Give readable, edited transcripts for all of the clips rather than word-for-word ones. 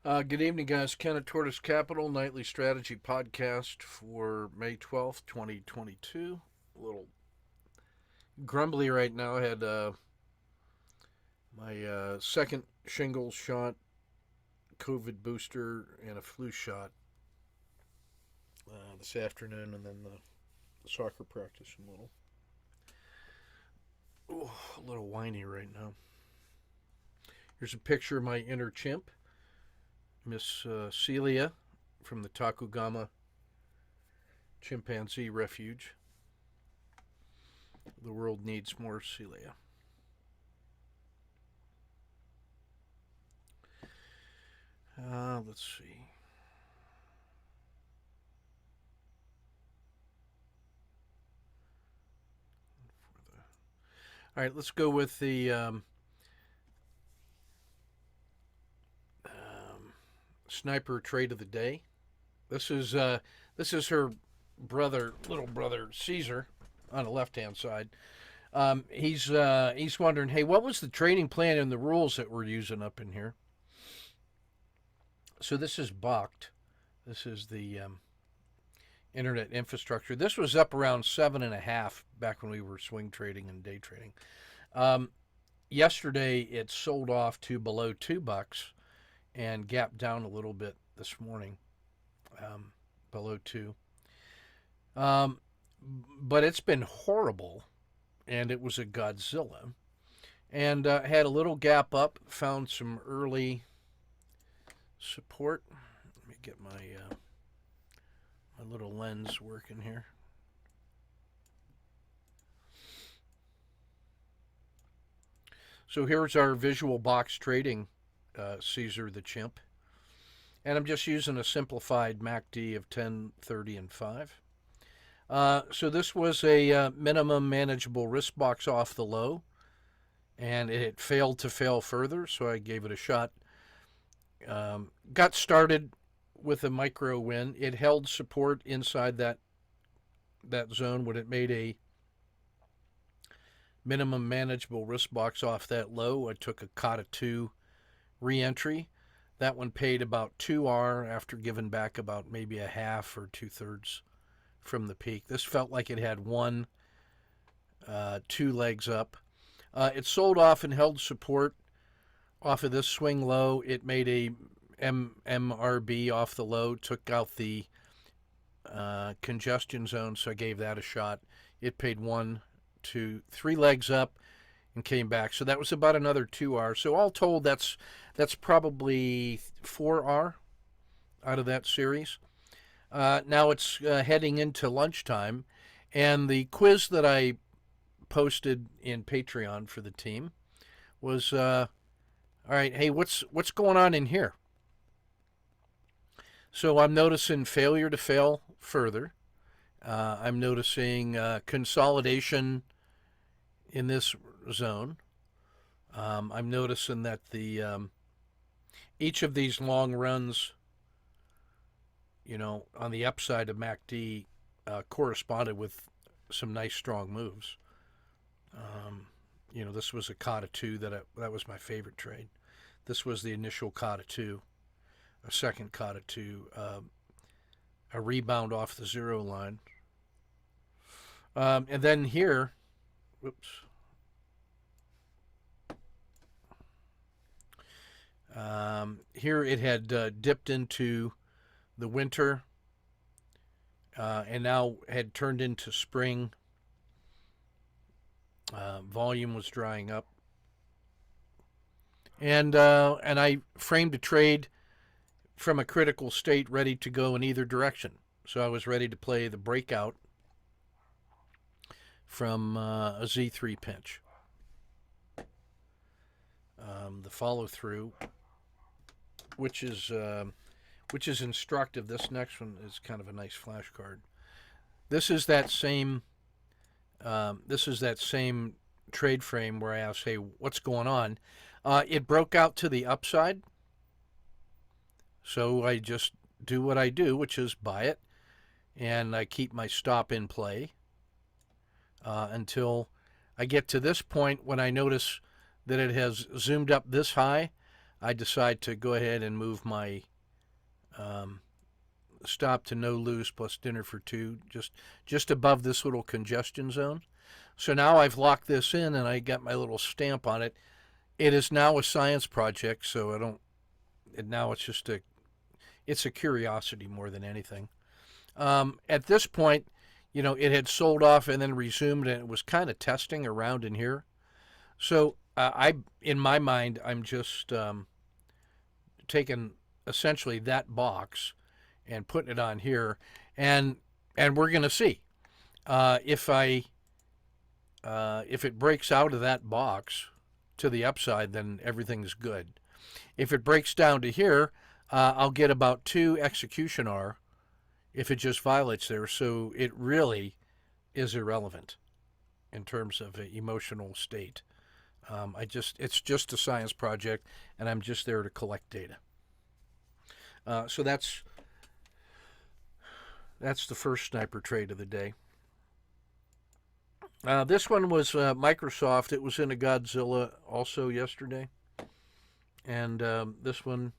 Good evening, guys. Ken at Tortoise Capital, nightly strategy podcast for May 12th, 2022. A little grumbly right now. I had my second shingles shot, COVID booster, and a flu shot this afternoon, and then the soccer practice a little whiny right now. Here's a picture of my inner chimp, Miss Celia from the Takugama Chimpanzee Refuge. The world needs more Celia. Let's see. All right, let's go with the sniper trade of the day. This is her little brother Caesar, on the left hand side. He's wondering, hey, what was the trading plan and the rules that we're using up in here? So this is Bakkt. This is the internet infrastructure. This was up around 7.5 back when we were swing trading and day trading. Yesterday it sold off to below $2 and gapped down a little bit this morning, below 2. But it's been horrible, and it was a Godzilla. And had a little gap up, found some early support. Let me get my little lens working here. So here's our visual box trading Caesar the chimp. And I'm just using a simplified MACD of 10, 30, and 5. So this was a minimum manageable risk box off the low, and it failed to fail further, so I gave it a shot. Got started with a micro win. It held support inside that zone when it made a minimum manageable risk box off that low. I took a Kata 2 re-entry. That one paid about 2R after giving back about maybe a half or 2/3 from the peak. This felt like it had two legs up. It sold off and held support off of this swing low. It made a MRB off the low, took out the congestion zone, so I gave that a shot. It paid 1, 2, 3 legs up and came back. So that was about another 2R. So all told, that's probably 4R out of that series. Now it's heading into lunchtime, and the quiz that I posted in Patreon for the team was, all right, hey, what's going on in here? So I'm noticing failure to fail further. I'm noticing consolidation in this zone. I'm noticing that each of these long runs, on the upside of MACD, corresponded with some nice strong moves. This was a Kata 2 that was my favorite trade. This was the initial Kata 2, a second Kata 2, a rebound off the 0 line. And then here, whoops. Here it had dipped into the winter and now had turned into spring. Volume was drying up. And I framed a trade from a critical state ready to go in either direction. So I was ready to play the breakout from a Z3 pinch. The follow through, which is instructive. This next one is kind of a nice flashcard. This is that same trade frame where I asked, hey, what's going on? It broke out to the upside, so I just do what I do, which is buy it, and I keep my stop in play until I get to this point when I notice that it has zoomed up this high. I decide to go ahead and move my um, stop to no lose plus dinner for two, just above this little congestion zone. So now I've locked this in and I got my little stamp on it. It is now a science project, so I don't. And now it's a curiosity more than anything. At this point, it had sold off and then resumed, and it was kind of testing around in here. So in my mind, I'm just taking essentially that box and putting it on here, and we're gonna see if it breaks out of that box to the upside, then everything's good. If it breaks down to here, I'll get about 2 execution R if it just violates there. So it really is irrelevant in terms of emotional state. It's just a science project, and I'm just there to collect data. So that's the first sniper trade of the day. This one was Microsoft. It was in a Godzilla also yesterday, and this one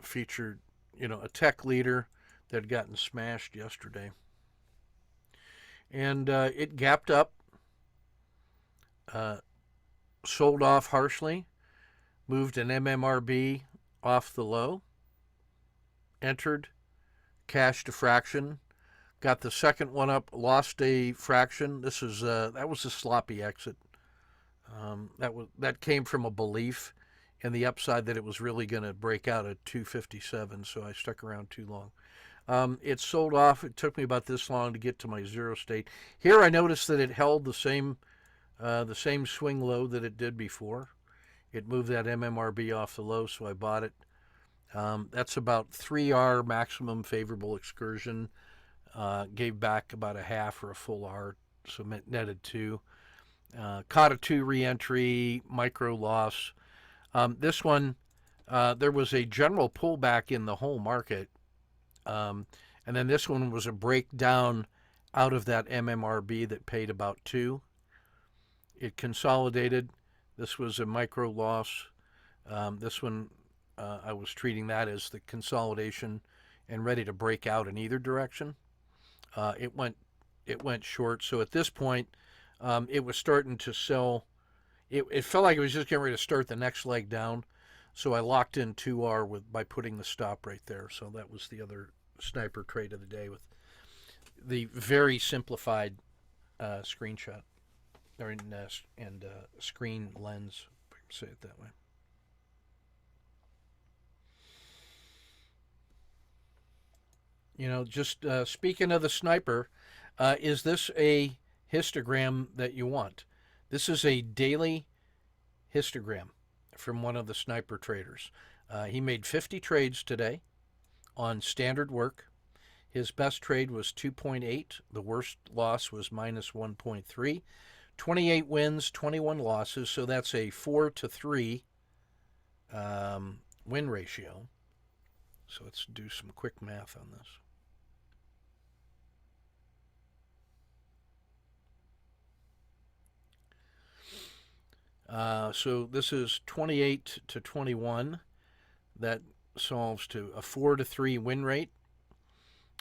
featured a tech leader that had gotten smashed yesterday, and it gapped up, sold off harshly, moved an MMRB off the low, entered, cashed a fraction, got the second one up, lost a fraction. That was a sloppy exit. That came from a belief in the upside that it was really going to break out at 257, so I stuck around too long. It sold off. It took me about this long to get to my zero state. Here I noticed that it held the same swing low that it did before. It moved that MMRB off the low, so I bought it. That's about 3R maximum favorable excursion. Gave back about a half or a full R, so netted 2. Caught a 2 re-entry, micro loss. This one, there was a general pullback in the whole market, and then this one was a breakdown out of that MMRB that paid about 2. It consolidated. This was a micro loss. This one, I was treating that as the consolidation and ready to break out in either direction. It went short. So at this point, it was starting to sell. It felt like it was just getting ready to start the next leg down. So I locked in 2R by putting the stop right there. So that was the other sniper trade of the day with the very simplified screenshot and screen lens, if I can say it that way. Just speaking of the sniper, is this a histogram that you want? This is a daily histogram from one of the sniper traders. He made 50 trades today on standard work. His best trade was 2.8. The worst loss was minus 1.3. 28 wins, 21 losses, so that's a 4-3 win ratio. So let's do some quick math on this. So this is 28-21. That solves to a 4-3 win rate.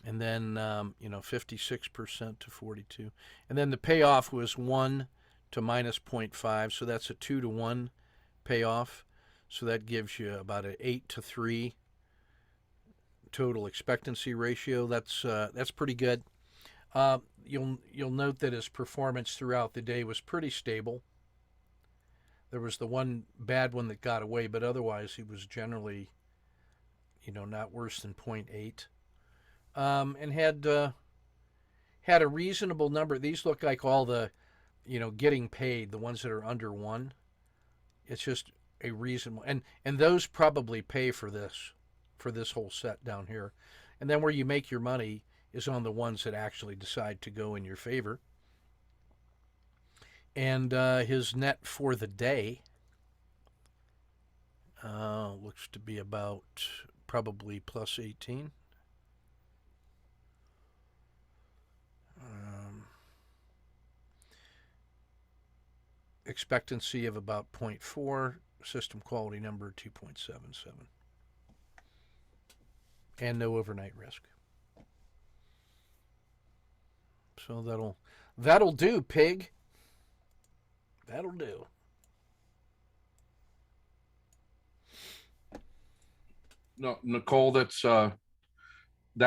And then, 56% to 42. And then the payoff was 1 to minus 0.5. So that's a 2-1 payoff. So that gives you about an 8-3 total expectancy ratio. That's pretty good. You'll note that his performance throughout the day was pretty stable. There was the one bad one that got away, but otherwise he was generally, not worse than 0.8. And had a reasonable number. These look like all the, getting paid, the ones that are under 1. It's just a reasonable, and those probably pay for this whole set down here. And then where you make your money is on the ones that actually decide to go in your favor. And his net for the day looks to be about probably plus 18. Expectancy of about 0.4. system quality number 2.77, and no overnight risk. So that'll do, pig. That'll do. No, Nicole, that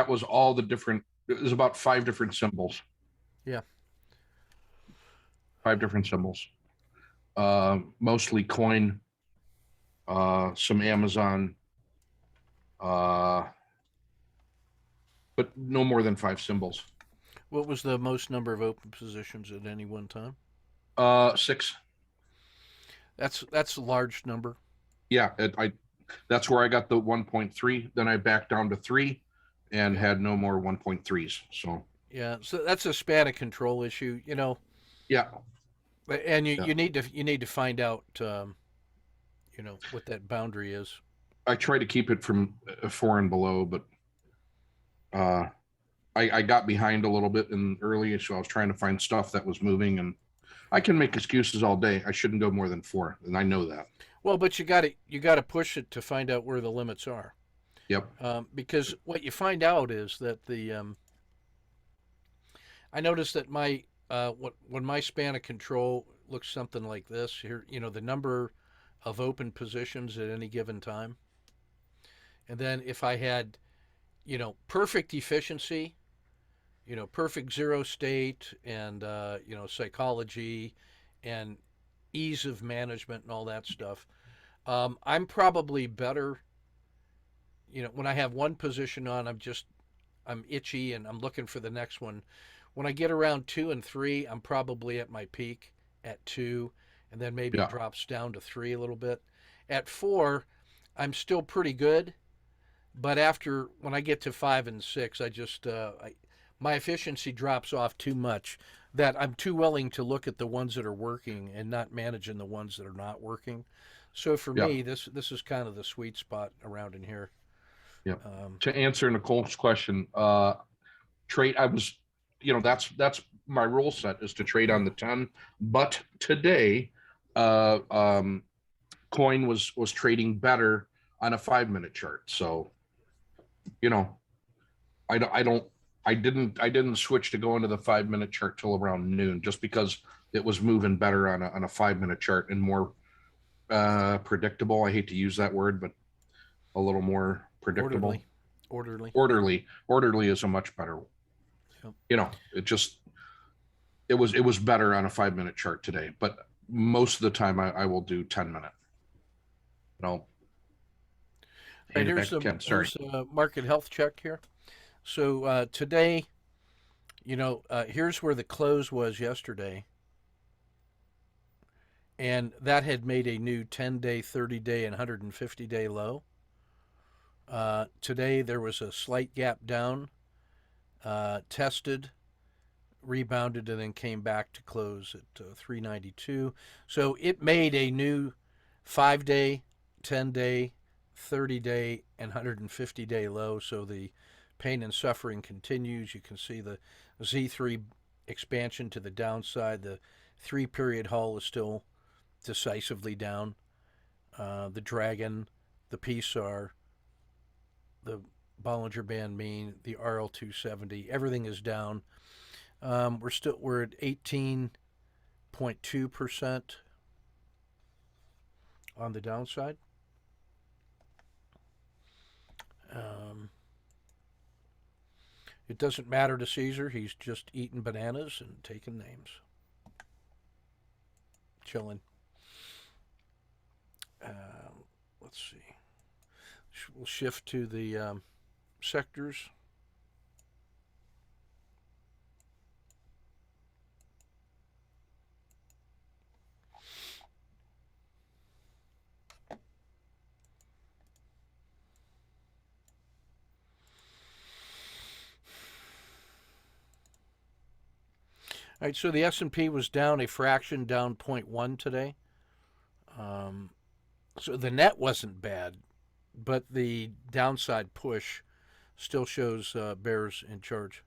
was all the different. It was about 5 different symbols. Yeah. 5 different symbols. Mostly coin, some Amazon, uh, but no more than 5 symbols. What was the most number of open positions at any one time? 6. That's a large number. Yeah, that's where I got the 1.3. Then I backed down to 3, and Yeah. had no more 1.3s. So Yeah. So that's a span of control issue, yeah, and yeah. you need to find out, what that boundary is. I try to keep it from 4 and below, but uh, I got behind a little bit in early, so I was trying to find stuff that was moving, and I can make excuses all day. I shouldn't go more than 4, and I know that. Well, but you got to push it to find out where the limits are, Yep. because what you find out is that I noticed that when my span of control looks something like this here, the number of open positions at any given time, and then if I had perfect efficiency, perfect zero state, and psychology, and ease of management and all that stuff. I'm probably better. When I have one position on, I'm itchy and I'm looking for the next one. When I get around 2 and 3, I'm probably at my peak at 2, and then maybe it Yeah. drops down to 3 a little bit. At 4, I'm still pretty good, but after when I get to 5 and 6, my efficiency drops off too much. That I'm too willing to look at the ones that are working and not managing the ones that are not working. So for Yeah. me, this is kind of the sweet spot around in here. Yeah. Um, To answer Nicole's question, trade. I was, that's my rule set is to trade on the 10. But today, uh, um, coin was trading better on a 5 minute chart. So you know, I don't. I didn't switch to go into the 5 minute chart till around noon, just because it was moving better on a 5 minute chart and more predictable. I hate to use that word, but a little more predictable. orderly, orderly. Orderly is a much better. Yep. It was better on a 5 minute chart today, but most of the time I will do 10 minute. No, All right, hand it back to Ken. Sorry. here's a market health check here. So today, here's where the close was yesterday, and that had made a new 10-day, 30-day, and 150-day low. Today there was a slight gap down, tested, rebounded, and then came back to close at 392. So it made a new 5-day, 10-day, 30-day, and 150-day low. So the pain and suffering continues. You can see the Z3 expansion to the downside. The 3-period haul is still decisively down. The Dragon, the PSAR, the Bollinger Band mean, the RL270, everything is down. We're at 18.2% on the downside. It doesn't matter to Caesar. He's just eating bananas and taking names, chilling. Let's see. We'll shift to the sectors. All right, so the S&P was down a fraction, down 0.1 today. So the net wasn't bad, but the downside push still shows bears in charge.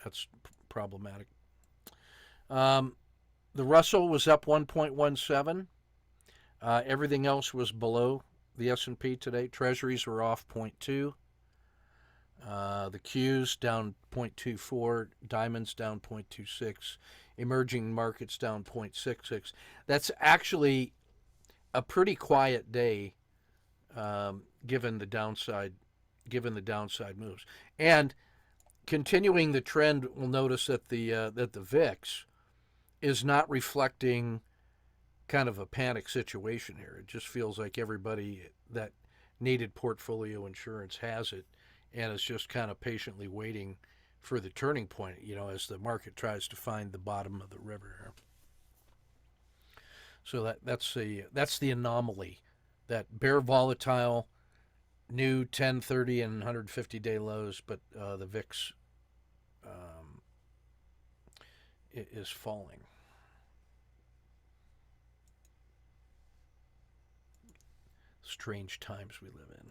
That's problematic. The Russell was up 1.17. Everything else was below the S&P today. Treasuries were off 0.2. The Qs down 0.24. Diamonds down 0.26. Emerging markets down 0.66. That's actually a pretty quiet day, given the downside moves. And continuing the trend, we'll notice that the VIX is not reflecting kind of a panic situation here. It just feels like everybody that needed portfolio insurance has it, and is just kind of patiently waiting for the turning point, as the market tries to find the bottom of the river here. So that's the anomaly, that bear volatile, new 10, 30, and 150-day lows, but the VIX is falling. Strange times we live in.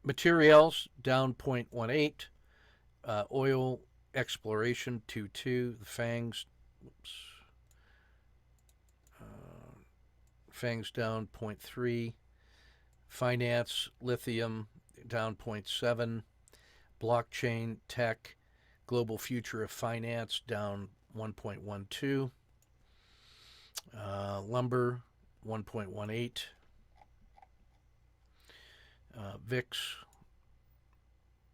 Materials down 0.18. Oil exploration 2.2. The FANGs down 0.3. Finance, lithium down 0.7. Blockchain, tech, global future of finance down 1.12. Lumber 1.18. VIX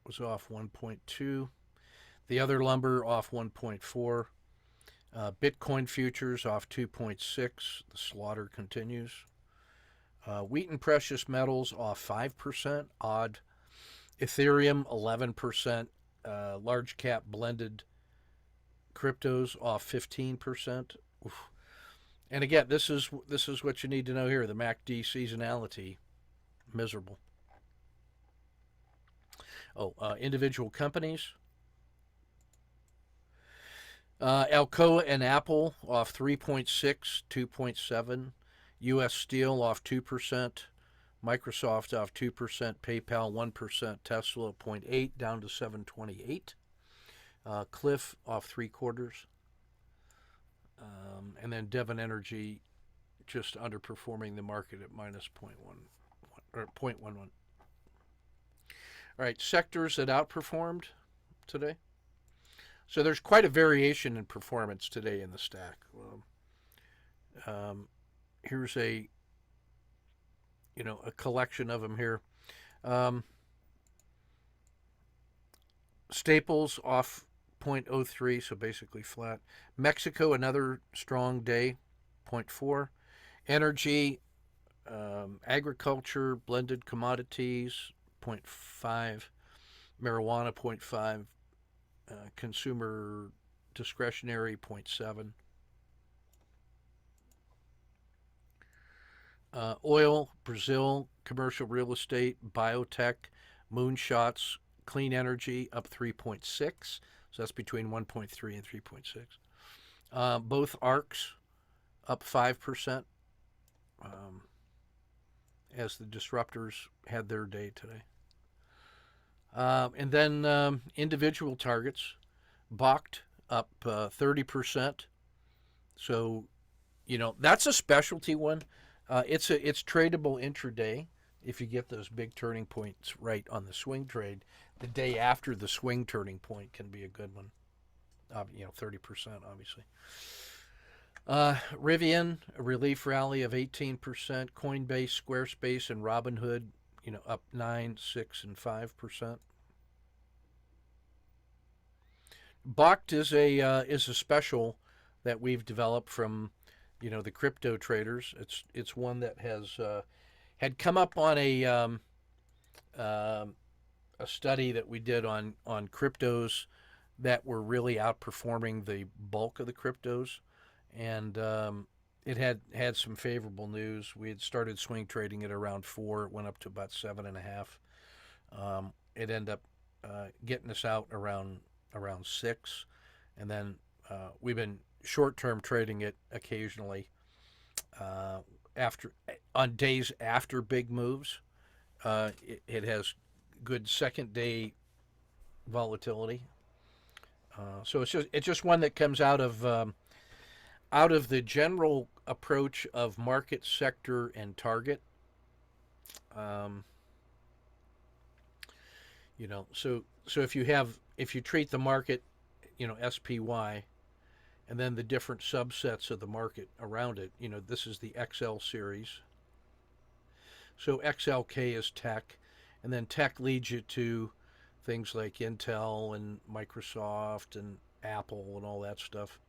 was off 1.2. The other lumber off 1.4. Bitcoin futures off 2.6. The slaughter continues. Wheat and precious metals off 5%. Odd. Ethereum 11%. Large cap blended cryptos off 15%. Oof. And again, this is what you need to know here. The MACD seasonality, miserable. Individual companies. Alcoa and Apple off 3.6, 2.7. U.S. Steel off 2%. Microsoft off 2%. PayPal 1%. Tesla 0.8 down to 728. Cliff off 0.75. And then Devon Energy just underperforming the market at minus 0.1 or 0.11. All right, sectors that outperformed today. So there's quite a variation in performance today in the stack. Here's a collection of them here. Staples off 0.03, so basically flat. Mexico, another strong day, 0.4. Energy, agriculture, blended commodities, 0.5. Marijuana, 0.5. Consumer discretionary, 0.7. Oil, Brazil, commercial real estate, biotech, moonshots, clean energy up 3.6. So that's between 1.3 and 3.6. Both ARCs up 5%, as the disruptors had their day today. And then individual targets, BOCT up 30%. So, that's a specialty one. It's tradable intraday if you get those big turning points right on the swing trade. The day after the swing turning point can be a good one. 30% obviously. Rivian, a relief rally of 18%. Coinbase, Squarespace, and Robinhood, up 9, 6, and 5%. BOCT is a special that we've developed from the crypto traders. It's one that has had come up on a study that we did on cryptos that were really outperforming the bulk of the cryptos, and it had some favorable news. We had started swing trading it around 4. It went up to about 7.5. It ended up getting us out around 6, and then we've been short-term trading it occasionally on days after big moves. It has good second-day volatility. So it's just one that comes out of the general approach of market, sector, and target. Um, so if you treat the market, SPY, and then the different subsets of the market around it. This is the XL series. So XLK is tech, and then tech leads you to things like Intel and Microsoft and Apple and all that stuff.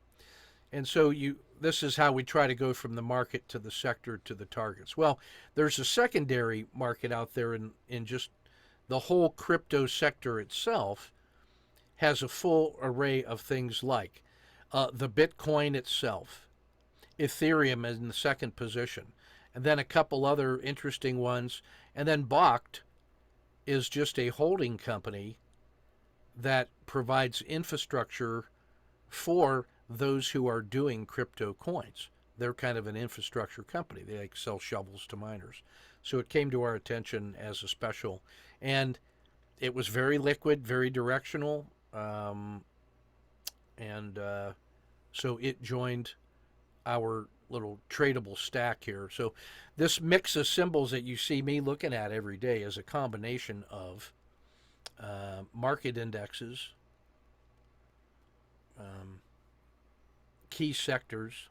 And so this is how we try to go from the market to the sector to the targets. Well, there's a secondary market out there in just the whole crypto sector itself has a full array of things like the Bitcoin itself, Ethereum in the second position, and then a couple other interesting ones. And then Bakkt is just a holding company that provides infrastructure for those who are doing crypto coins. They're kind of an infrastructure company. They like sell shovels to miners. So it came to our attention as a special. And it was very liquid, very directional. And so it joined our little tradable stack here. So this mix of symbols that you see me looking at every day is a combination of market indexes, key sectors,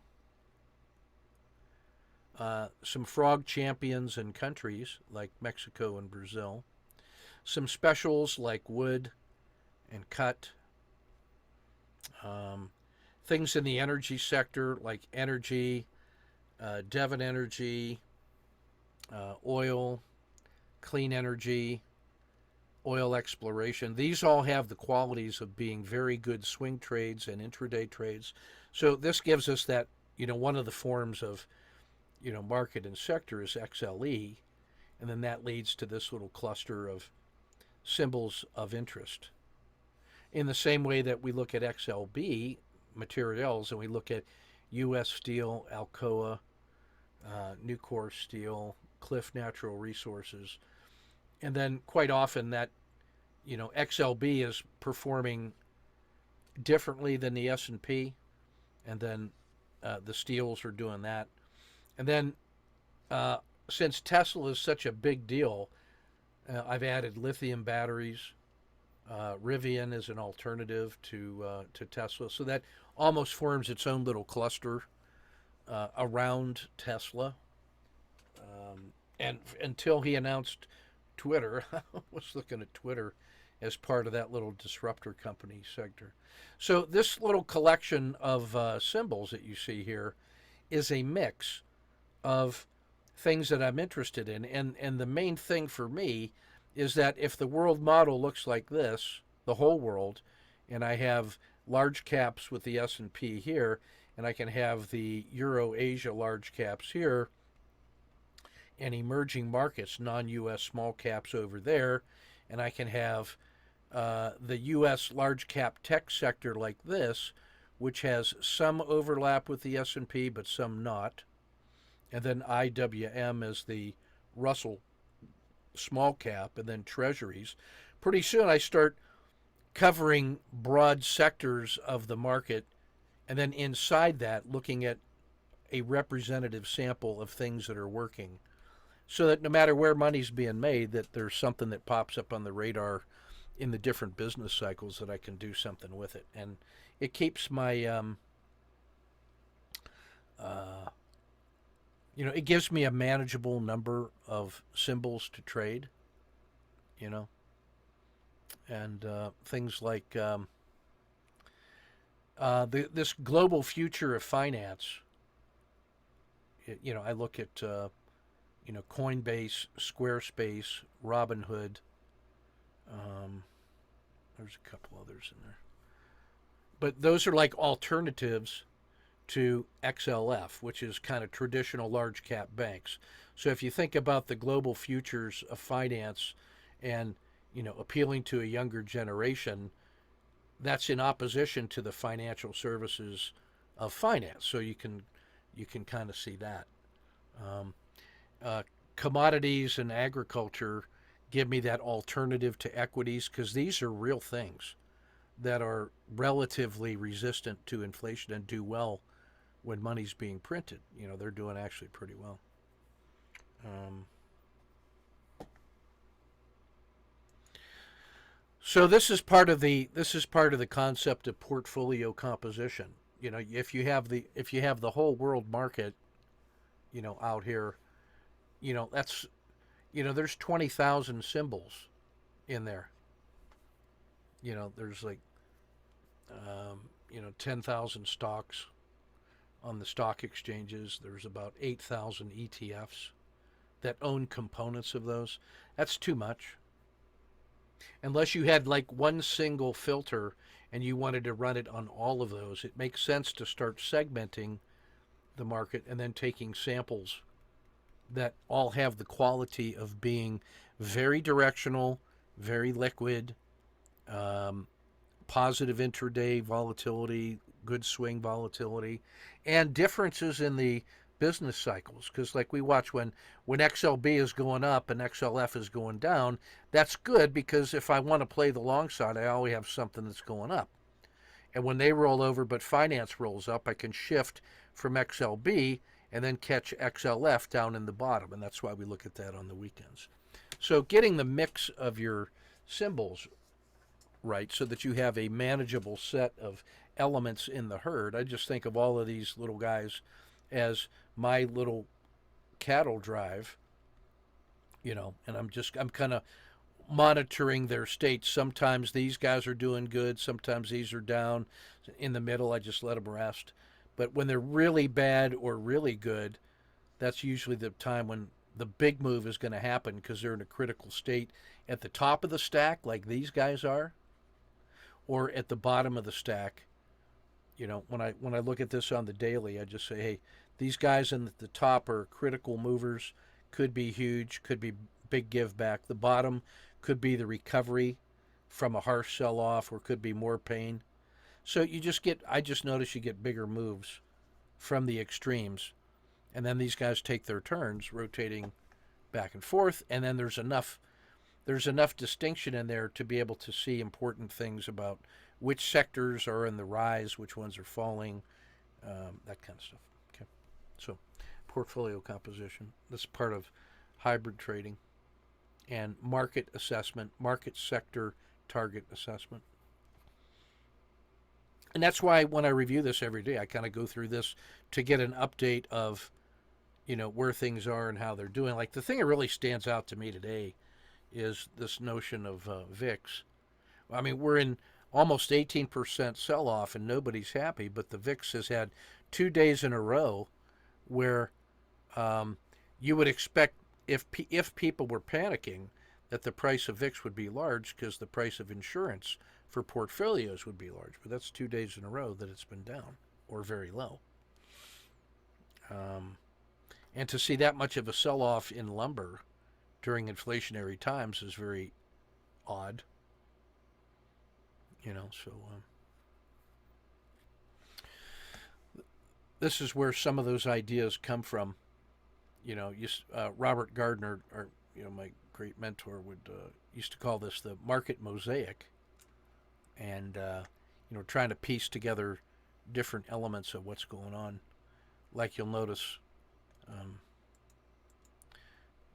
some frog champions in countries like Mexico and Brazil, some specials like wood and cut, things in the energy sector like energy, Devon Energy, oil, clean energy, oil exploration. These all have the qualities of being very good swing trades and intraday trades. So this gives us that, one of the forms of, market and sector is XLE, and then that leads to this little cluster of symbols of interest. In the same way that we look at XLB materials and we look at U.S. Steel, Alcoa, Nucor Steel, Cliff Natural Resources, and then quite often that, XLB is performing differently than the S&P, and then the steels are doing that. And then since Tesla is such a big deal, I've added lithium batteries. Rivian is an alternative to Tesla, so that almost forms its own little cluster around Tesla. And until he announced Twitter, I was looking at Twitter as part of that little disruptor company sector. So this little collection of symbols that you see here is a mix of things that I'm interested in. And the main thing for me is that if the world model looks like this, the whole world, and I have large caps with the S&P here, and I can have the Euro Asia large caps here, and emerging markets, non-U.S. small caps over there, and I can have the U.S. large cap tech sector like this, which has some overlap with the S&P but some not, and then IWM as the Russell small cap, and then treasuries. Pretty soon I start covering broad sectors of the market, and then inside that looking at a representative sample of things that are working, so that no matter where money's being made, that there's something that pops up on the radar in the different business cycles that I can do something with it. And it keeps my it gives me a manageable number of symbols to trade, and things like this global future of finance. I look at Coinbase, Squarespace, Robinhood. There's a couple others in there, but those are like alternatives to XLF, which is kind of traditional large cap banks. So if you think about the global futures of finance and appealing to a younger generation, that's in opposition to the financial services of finance. So you can kind of see that. Commodities and agriculture give me that alternative to equities, because these are real things that are relatively resistant to inflation and do well when money's being printed. You know, they're doing actually pretty well. Um, so this is part of the concept of portfolio composition. You know, if you have the whole world market, you know, out here, you know, that's you know, there's 20,000 symbols in there. You know, there's like you know, 10,000 stocks on the stock exchanges. There's about 8,000 ETFs that own components of those. That's too much. Unless you had like one single filter and you wanted to run it on all of those, it makes sense to start segmenting the market and then taking samples that all have the quality of being very directional, very liquid, um, positive intraday volatility, good swing volatility, and differences in the business cycles. Because like we watch when XLB is going up and XLF is going down, that's good because if I want to play the long side, I always have something that's going up. And when they roll over, but finance rolls up, I can shift from XLB and then catch XLF down in the bottom. And that's why we look at that on the weekends. So getting the mix of your symbols right so that you have a manageable set of elements in the herd. I just think of all of these little guys as my little cattle drive, you know, and I'm kind of monitoring their states. Sometimes these guys are doing good, sometimes these are down. In the middle, I just let them rest. But when they're really bad or really good, that's usually the time when the big move is going to happen because they're in a critical state at the top of the stack, like these guys are, or at the bottom of the stack. You know, when I look at this on the daily, I just say, hey, these guys in the top are critical movers, could be huge, could be big give back. The bottom could be the recovery from a harsh sell off, or could be more pain. So I just notice you get bigger moves from the extremes, and then these guys take their turns rotating back and forth, and then there's enough distinction in there to be able to see important things about which sectors are in the rise, which ones are falling, that kind of stuff. Okay, so portfolio composition. This is part of hybrid trading and market assessment, market sector target assessment. And that's why when I review this every day, I kind of go through this to get an update of, you know, where things are and how they're doing. Like the thing that really stands out to me today is this notion of VIX. I mean, we're in almost 18% sell off and nobody's happy, but the VIX has had 2 days in a row where you would expect if people were panicking that the price of VIX would be large because the price of insurance for portfolios would be large. But that's 2 days in a row that it's been down or very low. And to see that much of a sell off in lumber during inflationary times is very odd. You know, so this is where some of those ideas come from. You know, Robert Gardner, or you know, my great mentor, would used to call this the market mosaic, and you know, trying to piece together different elements of what's going on. Like you'll notice,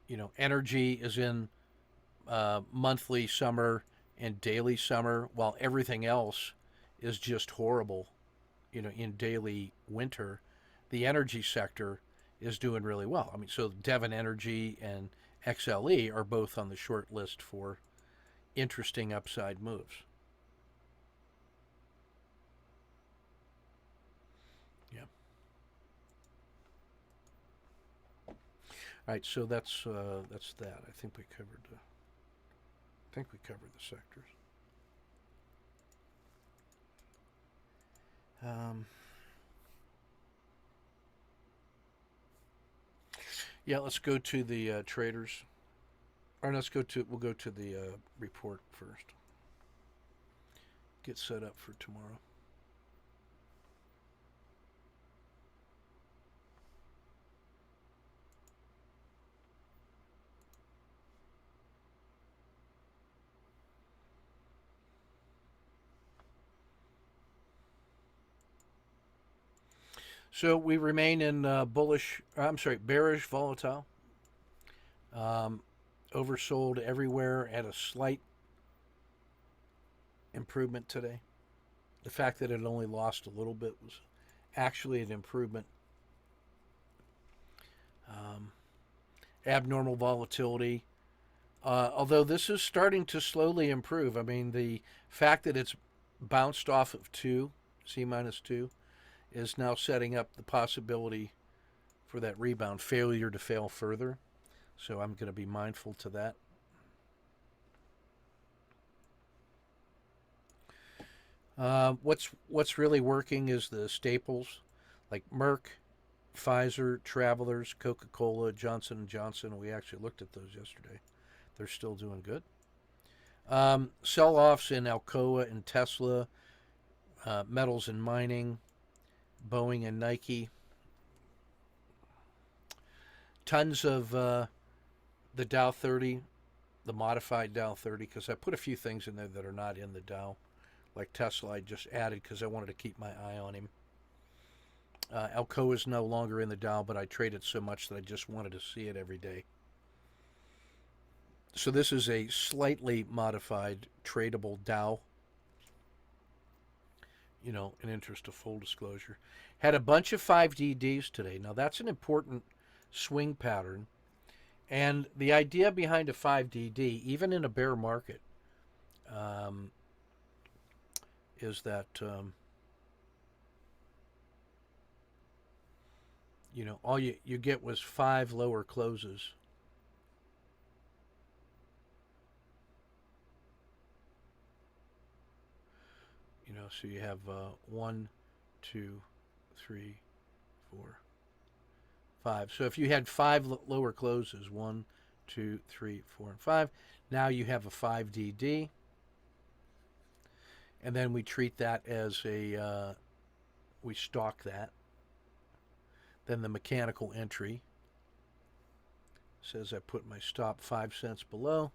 you know, energy is in monthly summer and daily summer, while everything else is just horrible. You know, in daily winter, the energy sector is doing really well. I mean, so Devon Energy and XLE are both on the short list for interesting upside moves. Yeah. All right. So that's that. I think we covered. I think we covered the sectors. Um, yeah. Let's go to the traders. Or we'll go to the report first. Get set up for tomorrow. So we remain in bearish volatile. Oversold everywhere at a slight improvement today. The fact that it only lost a little bit was actually an improvement. Um, Abnormal volatility. Although this is starting to slowly improve. I mean, the fact that it's bounced off of 2, C minus 2, is now setting up the possibility for that rebound failure to fail further. So I'm going to be mindful to that. What's really working is the staples like Merck, Pfizer, Travelers, Coca-Cola, Johnson & Johnson. We actually looked at those yesterday. They're still doing good. Sell-offs in Alcoa and Tesla, metals and mining, Boeing and Nike. Tons of the Dow 30, the modified Dow 30, because I put a few things in there that are not in the Dow. Like Tesla, I just added because I wanted to keep my eye on him. Alcoa is no longer in the Dow, but I traded so much that I just wanted to see it every day. So this is a slightly modified tradable Dow. You know, in interest of full disclosure. Had a bunch of 5DDs today. Now that's an important swing pattern. And the idea behind a 5DD, even in a bear market, is that all you get was 5 lower closes. So you have 1, 2, 3, 4, 5. So if you had 5 lower closes, 1, 2, 3, 4, and 5, now you have a 5DD. And then we treat that as we stalk that. Then the mechanical entry says I put my stop 5 cents below.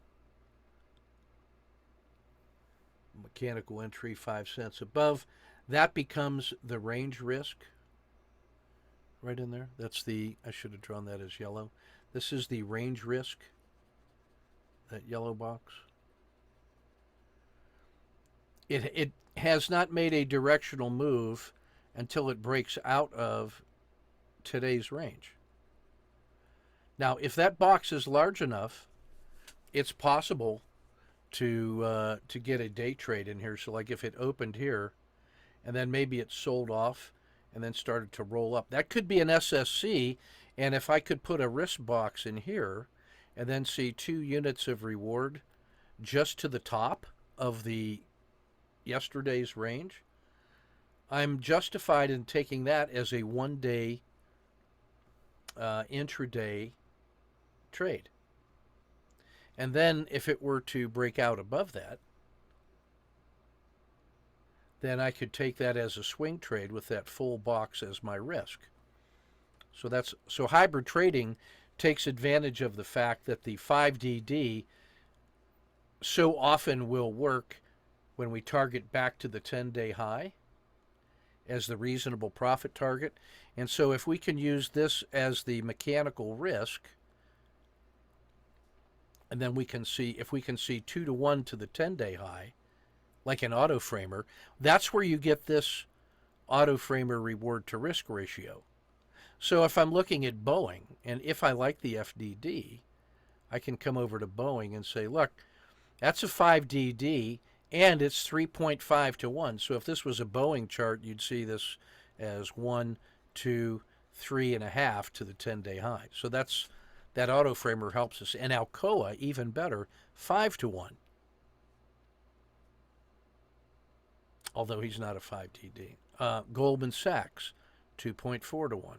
Mechanical entry 5 cents above. That becomes the range risk right in there. I should have drawn that as yellow. This is the range risk, that yellow box. It has not made a directional move until it breaks out of today's range. Now, if that box is large enough, it's possible to get a day trade in here. So like if it opened here and then maybe it sold off and then started to roll up, that could be an SSC. And if I could put a risk box in here and then see 2 units of reward just to the top of the yesterday's range, I'm justified in taking that as a 1-day intraday trade. And then if it were to break out above that, then I could take that as a swing trade with that full box as my risk. So hybrid trading takes advantage of the fact that the 5DD so often will work when we target back to the 10-day high as the reasonable profit target. And so if we can use this as the mechanical risk, and then if we can see 2 to 1 to the 10-day high, like an auto framer, that's where you get this auto framer reward to risk ratio. So if I'm looking at Boeing, and if I like the FDD, I can come over to Boeing and say, look, that's a 5DD, and it's 3.5 to 1. So if this was a Boeing chart, you'd see this as 1, 2, 3.5 to the 10-day high. So that auto framer helps us. And Alcoa, even better, 5 to 1. Although he's not a 5DD. Goldman Sachs, 2.4 to 1.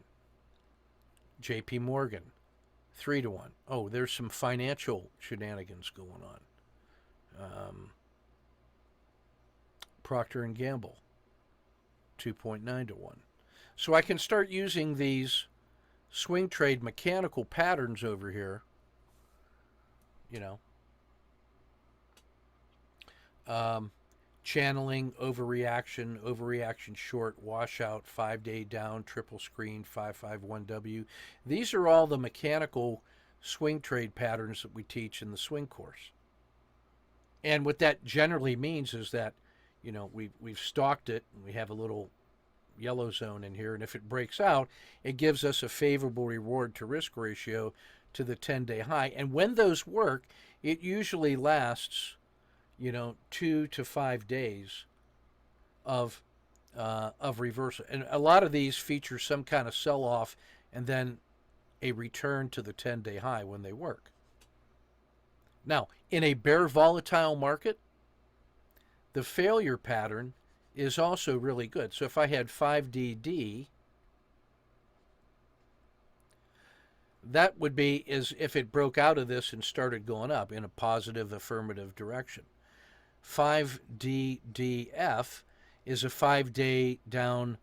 JP Morgan, 3 to 1. Oh, there's some financial shenanigans going on. Procter & Gamble, 2.9 to 1. So I can start using these swing trade mechanical patterns over here, channeling, overreaction short, washout, 5-day down, triple screen, 551W. These are all the mechanical swing trade patterns that we teach in the swing course. And what that generally means is that, we've stalked it and we have a little yellow zone in here, and if it breaks out, it gives us a favorable reward to risk ratio to the 10-day high. And when those work, it usually lasts 2 to 5 days of reversal. And a lot of these feature some kind of sell-off and then a return to the 10-day high when they work. Now, in a bear volatile market, the failure pattern is also really good. So if I had 5DD, that would be as if it broke out of this and started going up in a positive affirmative direction. 5DDF is a 5-day down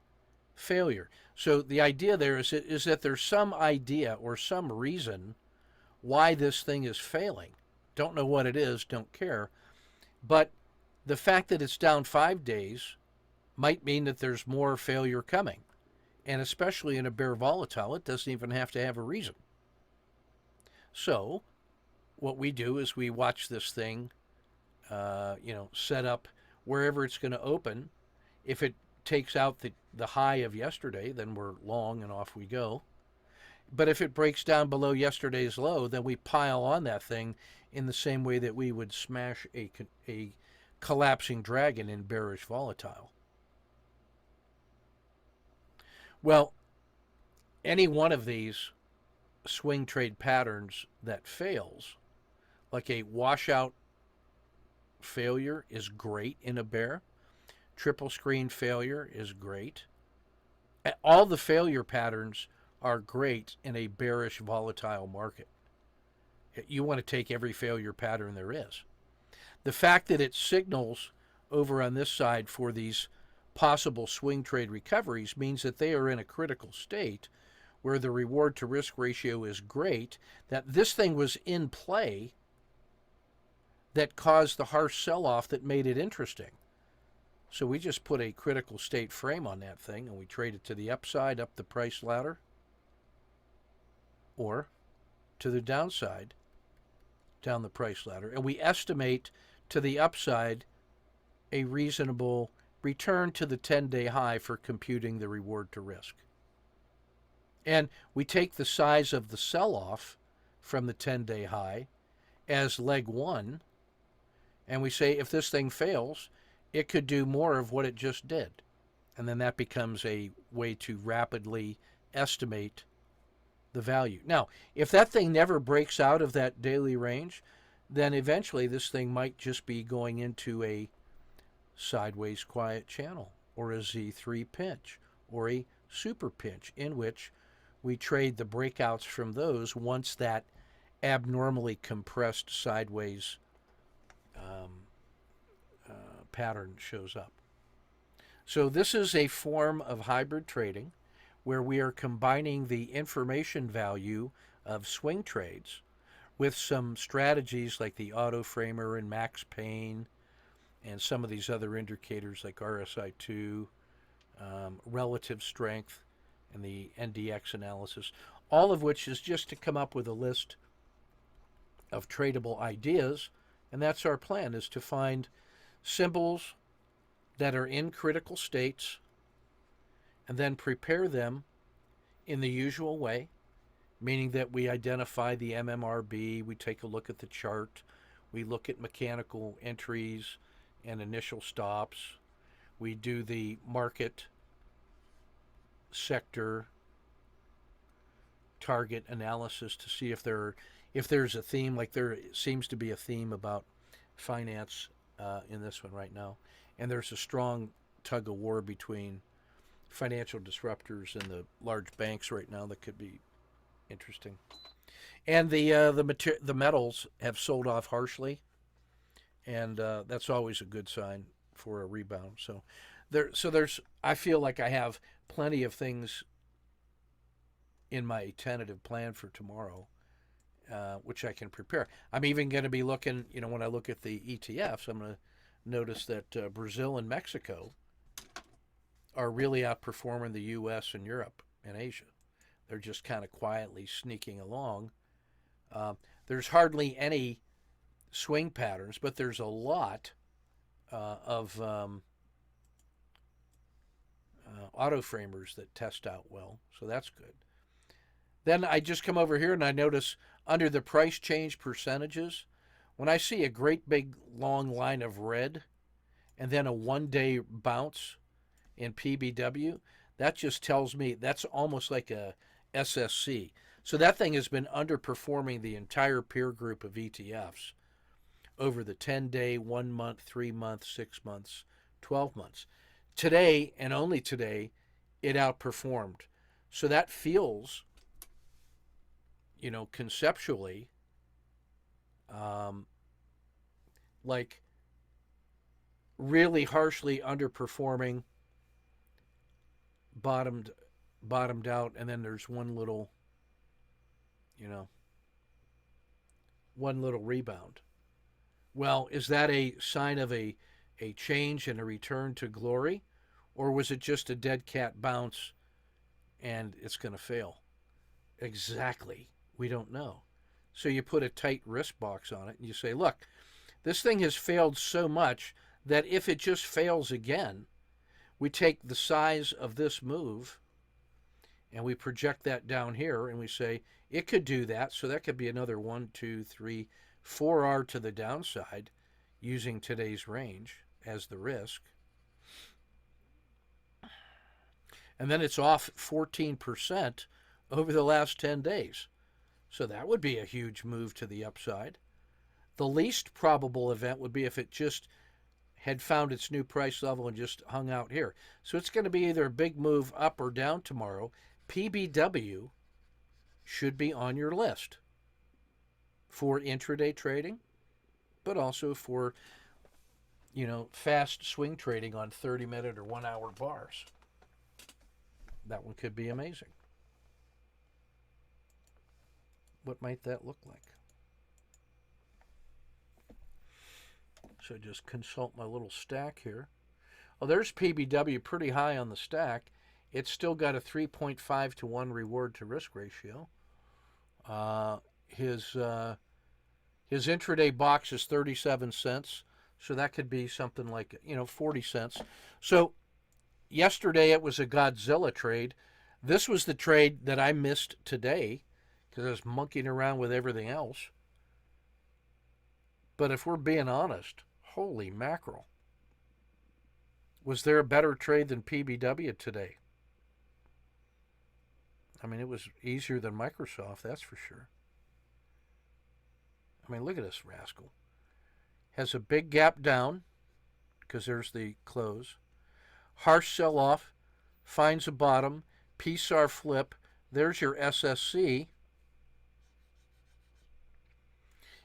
failure. So the idea there is that there's some idea or some reason why this thing is failing. Don't know what it is, don't care. But the fact that it's down 5 days might mean that there's more failure coming. And especially in a bear volatile, it doesn't even have to have a reason. So what we do is we watch this thing set up wherever it's going to open. If it takes out the high of yesterday, then we're long and off we go. But if it breaks down below yesterday's low, then we pile on that thing in the same way that we would smash a collapsing dragon in bearish volatile. Well, any one of these swing trade patterns that fails, like a washout failure is great in a bear. Triple screen failure is great. All the failure patterns are great in a bearish volatile market. You want to take every failure pattern there is. The fact that it signals over on this side for these possible swing trade recoveries means that they are in a critical state where the reward to risk ratio is great, that this thing was in play that caused the harsh sell-off that made it interesting. So we just put a critical state frame on that thing and we trade it to the upside up the price ladder or to the downside down the price ladder. And we estimate to the upside a reasonable return to the 10-day high for computing the reward to risk. And we take the size of the sell-off from the 10-day high as leg one, and we say if this thing fails, it could do more of what it just did. And then that becomes a way to rapidly estimate the value. Now, if that thing never breaks out of that daily range, then eventually this thing might just be going into a sideways quiet channel or a Z3 pinch or a super pinch, in which we trade the breakouts from those once that abnormally compressed sideways pattern shows up. So this is a form of hybrid trading where we are combining the information value of swing trades with some strategies like the auto framer and max pain and some of these other indicators like RSI2, relative strength, and the NDX analysis, all of which is just to come up with a list of tradable ideas. And that's our plan, is to find symbols that are in critical states and then prepare them in the usual way, meaning that we identify the MMRB, we take a look at the chart, we look at mechanical entries and initial stops, we do the market sector target analysis to see if there's a theme, like there seems to be a theme about finance in this one right now, and there's a strong tug of war between financial disruptors and the large banks right now that could be interesting. And the metals have sold off harshly, and that's always a good sign for a rebound. So there's I feel like I have plenty of things in my tentative plan for tomorrow, which I can prepare. I'm even going to be looking, when I look at the ETFs, I'm going to notice that Brazil and Mexico are really outperforming the U.S. and Europe and Asia. They're just kind of quietly sneaking along. Uh, there's hardly any swing patterns, but there's a lot of auto framers that test out well, so that's good. Then I just come over here and I notice under the price change percentages, when I see a great big long line of red and then a 1 day bounce in PBW, that just tells me that's almost like a SSC. So that thing has been underperforming the entire peer group of ETFs over the 10-day, 1 month, 3 months, 6 months, 12 months. Today, and only today, it outperformed. So that feels, conceptually, like really harshly underperforming, bottomed out, and then there's one little rebound. Well, is that a sign of a change and a return to glory, or was it just a dead cat bounce and it's going to fail? Exactly. We don't know. So you put a tight risk box on it and you say, look, this thing has failed so much that if it just fails again, we take the size of this move and we project that down here and we say it could do that. So that could be another 1, 2, 3, 4R to the downside using today's range as the risk. And then it's off 14% over the last 10 days. So that would be a huge move to the upside. The least probable event would be if it just had found its new price level and just hung out here. So it's going to be either a big move up or down tomorrow. PBW should be on your list for intraday trading, but also for, fast swing trading on 30-minute or 1-hour bars. That one could be amazing. What might that look like? So just consult my little stack here. Oh, there's PBW pretty high on the stack. It's still got a 3.5 to 1 reward to risk ratio. His intraday box is 37 cents. So that could be something like, 40 cents. So yesterday it was a Godzilla trade. This was the trade that I missed today because I was monkeying around with everything else. But if we're being honest, holy mackerel. Was there a better trade than PBW today? I mean, it was easier than Microsoft, that's for sure. I mean, look at this rascal. Has a big gap down, because there's the close. Harsh sell-off, finds a bottom, PSAR flip. There's your SSC.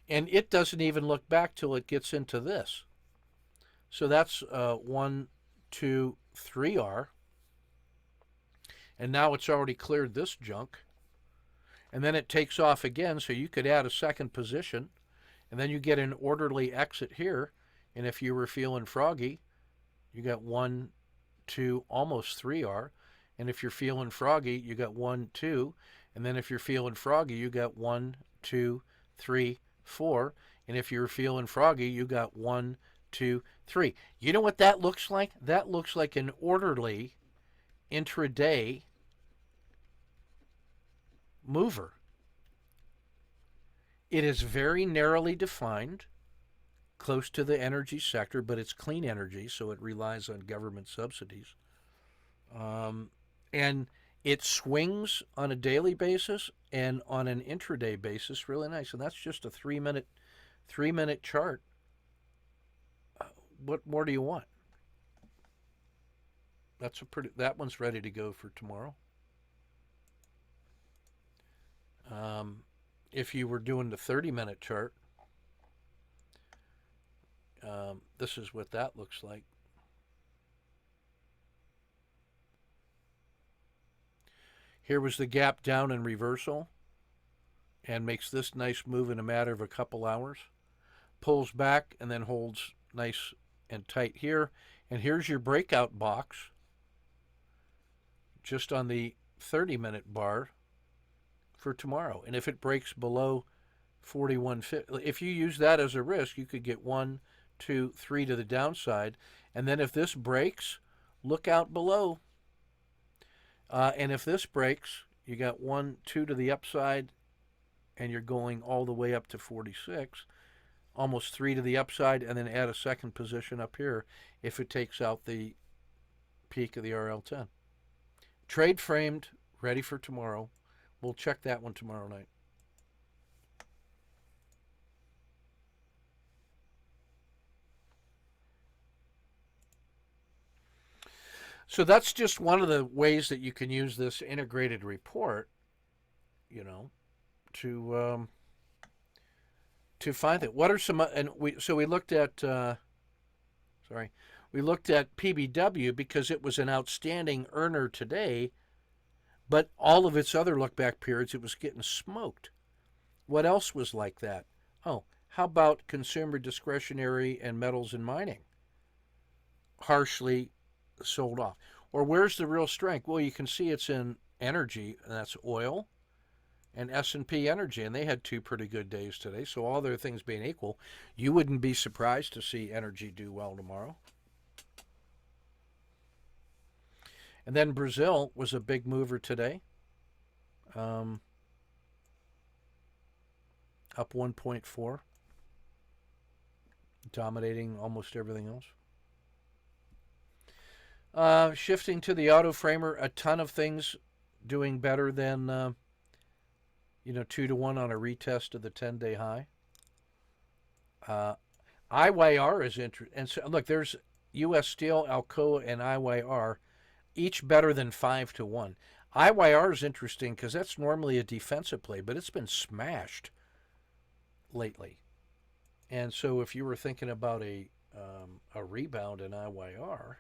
And it doesn't even look back till it gets into this. So that's 1, 2, 3R. And now it's already cleared this junk. And then it takes off again, so you could add a second position. And then you get an orderly exit here. And if you were feeling froggy, you got 1, 2, almost 3R. And if you're feeling froggy, you got 1, 2. And then if you're feeling froggy, you got 1, 2, 3, 4. And if you're feeling froggy, you got 1, 2, 3. You know what that looks like? That looks like an orderly intraday mover. It is very narrowly defined, close to the energy sector, but it's clean energy, so it relies on government subsidies. And it swings on a daily basis and on an intraday basis really nice. And that's just a 3-minute chart. What more do you want? That one's ready to go for tomorrow. If you were doing the 30-minute chart, this is what that looks like. Here was the gap down in reversal and makes this nice move in a matter of a couple hours. Pulls back and then holds nice and tight here. And here's your breakout box just on the 30-minute bar for tomorrow. And if it breaks below 41.50, if you use that as a risk, you could get 1, 2, 3 to the downside. And then if this breaks, look out below. And if this breaks, you got 1, 2 to the upside, and you're going all the way up to 46, almost 3 to the upside, and then add a second position up here if it takes out the peak of the RL10. Trade framed, ready for tomorrow. We'll check that one tomorrow night. So that's just one of the ways that you can use this integrated report, you know, to find it. What are some, and we looked at we looked at PBW because it was an outstanding earner today, but all of its other look back periods it was getting smoked. What else was like that? Oh, how about consumer discretionary and metals and mining? Harshly sold off. Or where's the real strength? Well, you can see it's in energy, and that's oil and S&P Energy, and they had 2 pretty good days today. So all other things being equal, you wouldn't be surprised to see energy do well tomorrow. And then Brazil was a big mover today, up 1.4, dominating almost everything else. Shifting to the auto framer, a ton of things doing better than 2 to 1 on a retest of the 10-day high. IYR is interesting, and so look, there's U.S. Steel, Alcoa, and IYR, each better than 5 to 1. IYR is interesting because that's normally a defensive play, but it's been smashed lately. And so if you were thinking about a rebound in IYR,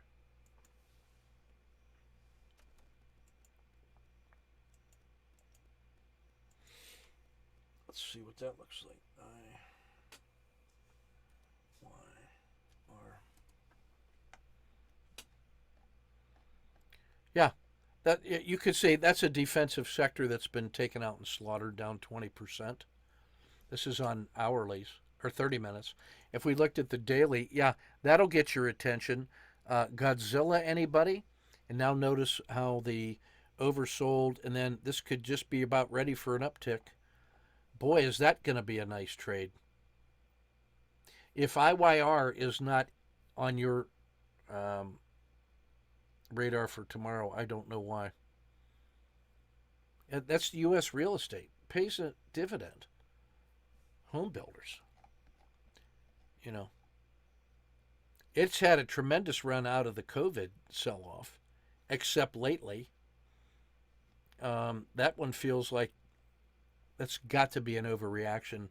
let's see what that looks like. IYR. Yeah, that you could say that's a defensive sector that's been taken out and slaughtered, down 20%. This is on hourlies or 30 minutes. If we looked at the daily, yeah, that'll get your attention. Godzilla, anybody? And now notice how the oversold, and then this could just be about ready for an uptick. Boy, is that going to be a nice trade. If IYR is not on your radar for tomorrow, I don't know why. That's U.S. real estate. Pays a dividend. Home builders. It's had a tremendous run out of the COVID sell-off, except lately. That one feels like that's got to be an overreaction.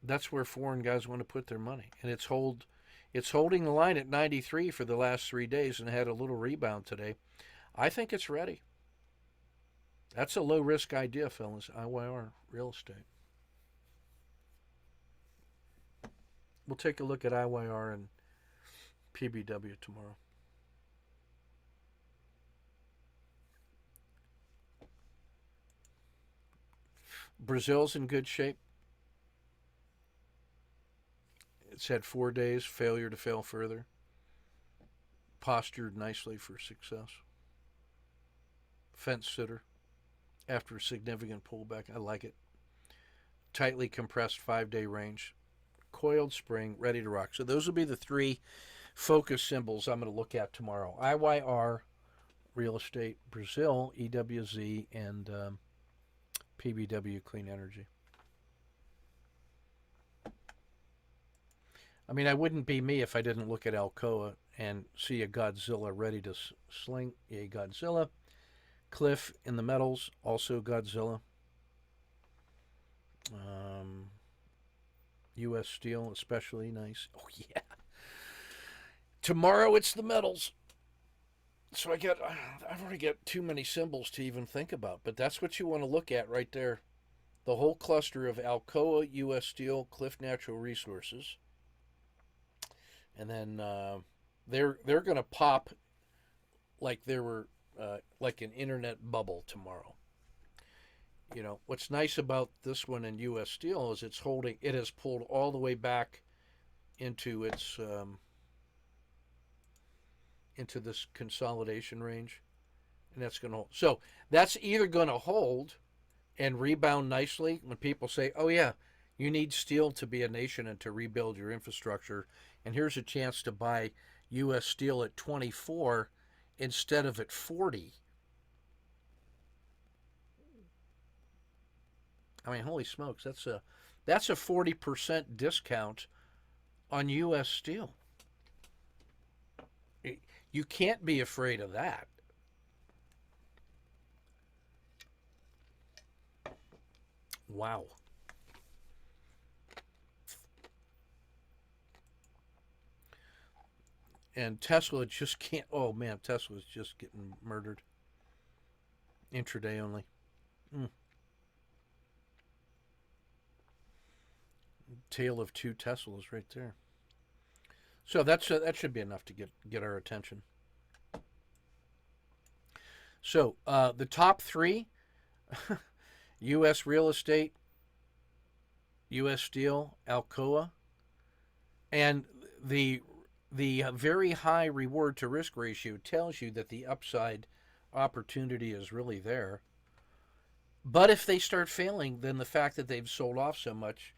That's where foreign guys want to put their money, and it's holding the line at 93 for the last 3 days and had a little rebound today. I think it's ready. That's a low risk idea, fellas. IYR real estate. We'll take a look at IYR and PBW tomorrow. Brazil's in good shape. It's had 4 days, failure to fail further. Postured nicely for success. Fence sitter after a significant pullback. I like it. Tightly compressed 5-day range. Coiled spring, ready to rock. So those will be the 3 focus symbols I'm going to look at tomorrow. IYR, real estate, Brazil, EWZ, and PBW, clean energy. I mean, I wouldn't be me if I didn't look at Alcoa and see a Godzilla ready to sling. A Godzilla. Cliff in the metals, also Godzilla. U.S. Steel, especially nice. Oh, yeah. Tomorrow it's the metals. So I've already got too many symbols to even think about, but that's what you want to look at right there. the whole cluster of Alcoa, U.S. Steel, Cliff Natural Resources, and then they're going to pop like they were like an internet bubble tomorrow. You know what's nice about this one in U.S. Steel is it has pulled all the way back into its into this consolidation range, and that's going to hold. So that's either going to hold and rebound nicely when people say, "Oh yeah, you need steel to be a nation and to rebuild your infrastructure," and here's a chance to buy U.S. Steel at 24 instead of at 40. I mean, holy smokes, that's a 40% discount on U.S. Steel. You can't be afraid of that. Wow. And Tesla just can't. Oh man, Tesla's just getting murdered. Intraday only. Mm. Tale of two Teslas right there. So that should be enough to get our attention. So the top three: U.S. real estate, U.S. Steel, Alcoa, and the the very high reward to risk ratio tells you that the upside opportunity is really there. But if they start failing, then the fact that they've sold off so much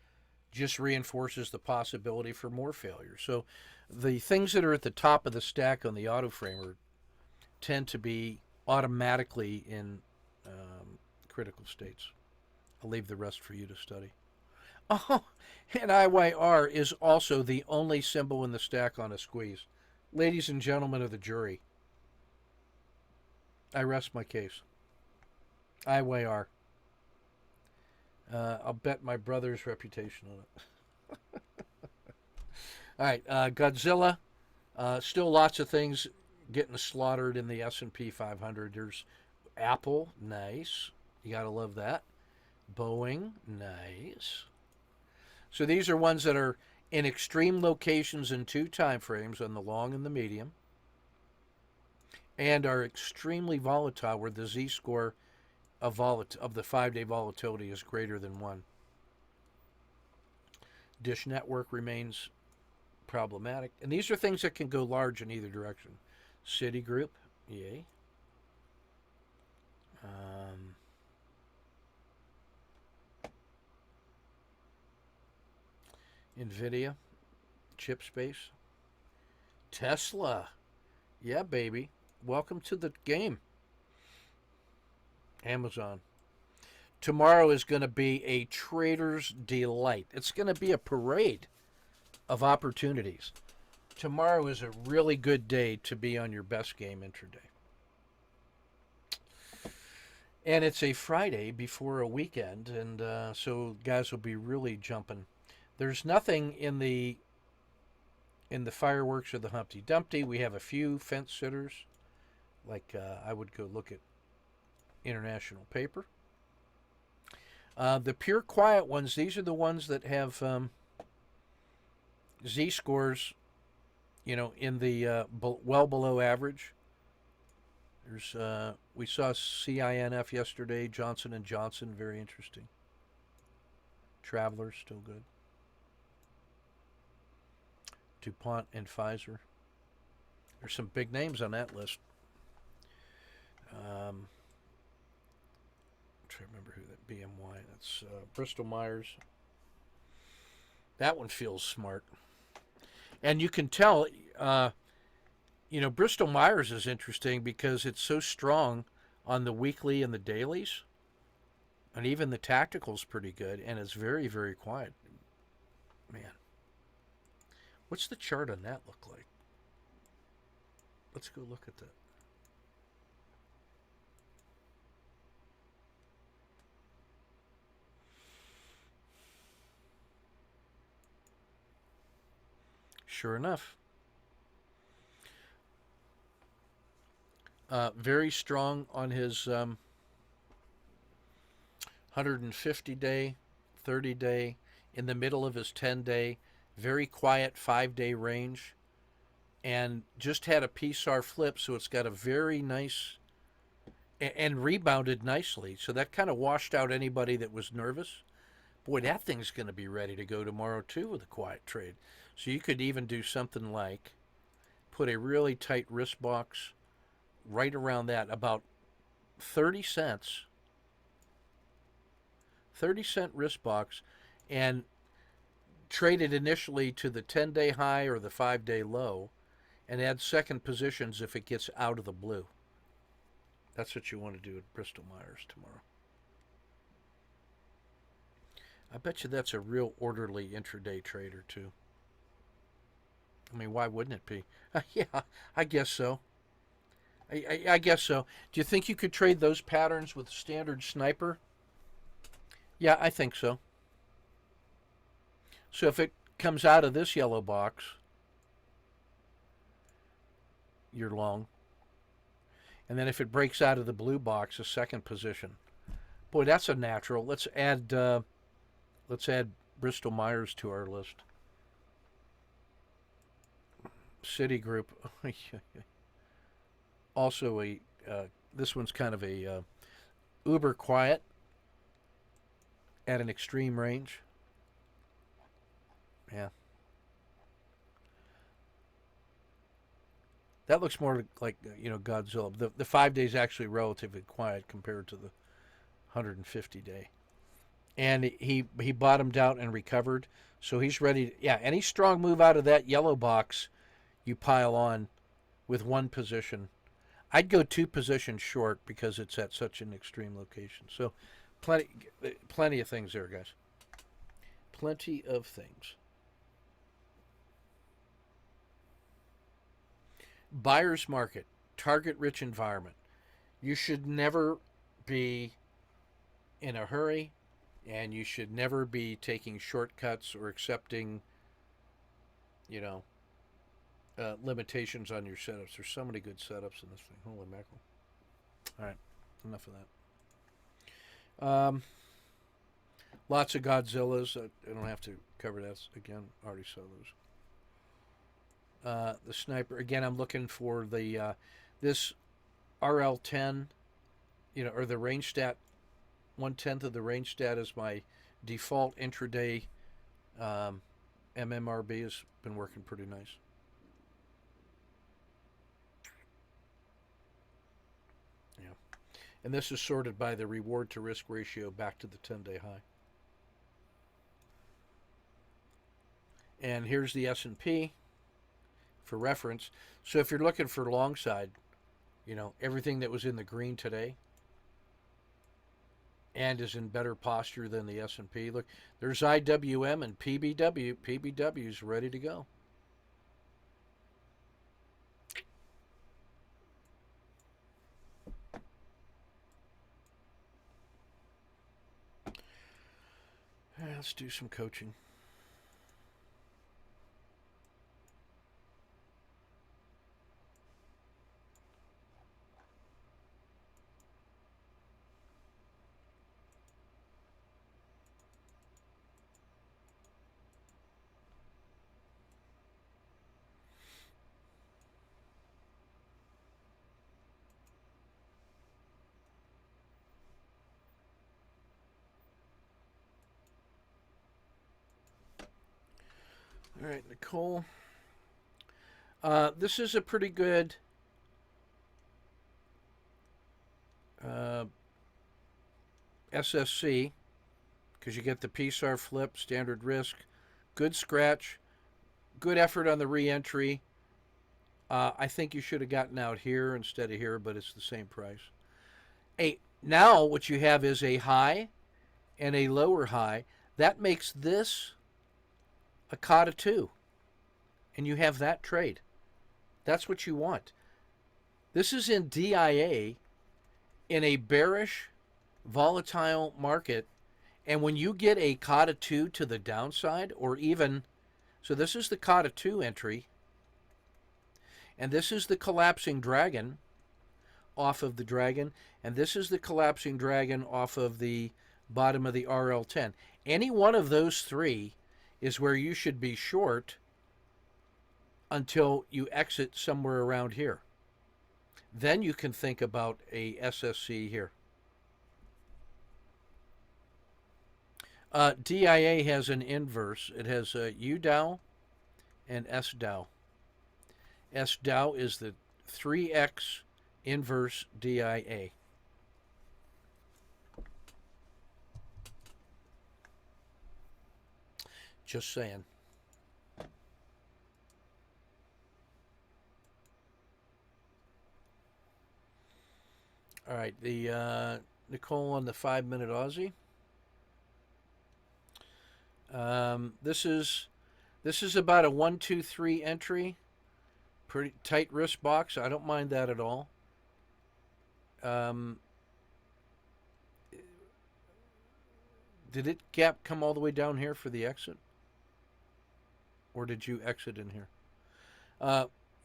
just reinforces the possibility for more failure. So the things that are at the top of the stack on the auto framer tend to be automatically in critical states. I'll leave the rest for you to study. Oh, and IYR is also the only symbol in the stack on a squeeze. Ladies and gentlemen of the jury, I rest my case. IYR. I'll bet my brother's reputation on it. All right, Godzilla. Still lots of things getting slaughtered in the S&P 500. There's Apple, nice. You gotta love that. Boeing, nice. So these are ones that are in extreme locations in two time frames, on the long and the medium, and are extremely volatile, where the z-score of the 5-day volatility is greater than 1. Dish Network remains problematic, and these are things that can go large in either direction. Citigroup, yay. Nvidia, chip space. Tesla, yeah, baby. Welcome to the game. Amazon. Tomorrow is going to be a trader's delight. It's going to be a parade of opportunities. Tomorrow is a really good day to be on your best game intraday. And it's a Friday before a weekend, and so guys will be really jumping. There's nothing in the fireworks or the Humpty Dumpty. We have a few fence sitters. Like I would go look at International Paper. The pure quiet ones, these are the ones that have z-scores, in the well below average. There's we saw CINF yesterday, Johnson and Johnson, very interesting. Travelers still good. DuPont and Pfizer. There's some big names on that list. I'm trying to remember who that BMY. That's BristolMyers. That one feels smart, and you can tell. BristolMyers is interesting because it's so strong on the weekly and the dailies, and even the tactical's pretty good, and it's very, very quiet. Man, what's the chart on that look like? Let's go look at that. Sure enough. Very strong on his 150 day, 30 day, in the middle of his 10-day, very quiet 5-day range, and just had a PSAR flip, so it's got a very nice and rebounded nicely. So that kind of washed out anybody that was nervous. Boy, that thing's going to be ready to go tomorrow too with a quiet trade. So you could even do something like put a really tight wrist box right around that, about 30 cents, 30-cent wrist box, and trade it initially to the 10-day high or the 5-day low, and add second positions if it gets out of the blue. That's what you want to do at Bristol-Myers tomorrow. I bet you that's a real orderly intraday trader too. I mean, why wouldn't it be? Yeah, I guess so. I guess so. Do you think you could trade those patterns with standard sniper? Yeah, I think so. So if it comes out of this yellow box, you're long. And then if it breaks out of the blue box, a second position. Boy, that's a natural. Let's add Bristol-Myers to our list. Citigroup. Also this one's kind of a uber quiet at an extreme range. Yeah. That looks more like, Godzilla. The 5 days actually relatively quiet compared to the 150 day. And he bottomed out and recovered. So he's ready. Yeah, any strong move out of that yellow box, you pile on with one position. I'd go 2 positions short because it's at such an extreme location. So plenty of things there, guys. Plenty of things. Buyer's market, target-rich environment. You should never be in a hurry, and you should never be taking shortcuts or accepting, limitations on your setups. There's so many good setups in this thing. Holy mackerel. All right, enough of that. Lots of Godzillas. I don't have to cover that again. Already saw those. The sniper, again, I'm looking for the this RL10, or the range stat. 1/10 of the range stat is my default intraday. MMRB has been working pretty nice. Yeah, and this is sorted by the reward to risk ratio back to the 10-day high. And here's the S&P for reference. So if you're looking for long side, everything that was in the green today and is in better posture than the S&P. Look, there's IWM and PBW. PBW's ready to go. Let's do some coaching. All right, Nicole. This is a pretty good SSC because you get the PSAR flip, standard risk, good scratch, good effort on the re-entry. I think you should have gotten out here instead of here, but it's the same price. Now what you have is a high and a lower high. That makes this a COTA 2, and you have that trade. That's what you want. This is in DIA in a bearish, volatile market, and when you get a COTA 2 to the downside, or even, so this is the COTA 2 entry, and this is the collapsing dragon off of the dragon, and this is the collapsing dragon off of the bottom of the RL10. Any one of those three is where you should be short until you exit somewhere around here. Then you can think about a SSC here. DIA has an inverse. It has UDOW and SDOW. SDOW is the 3x inverse DIA. Just saying. All right, the Nicole on the 5-minute Aussie. This is about a 1-2-3 entry. Pretty tight wrist box. I don't mind that at all. Did it gap come all the way down here for the exit? Or did you exit in here?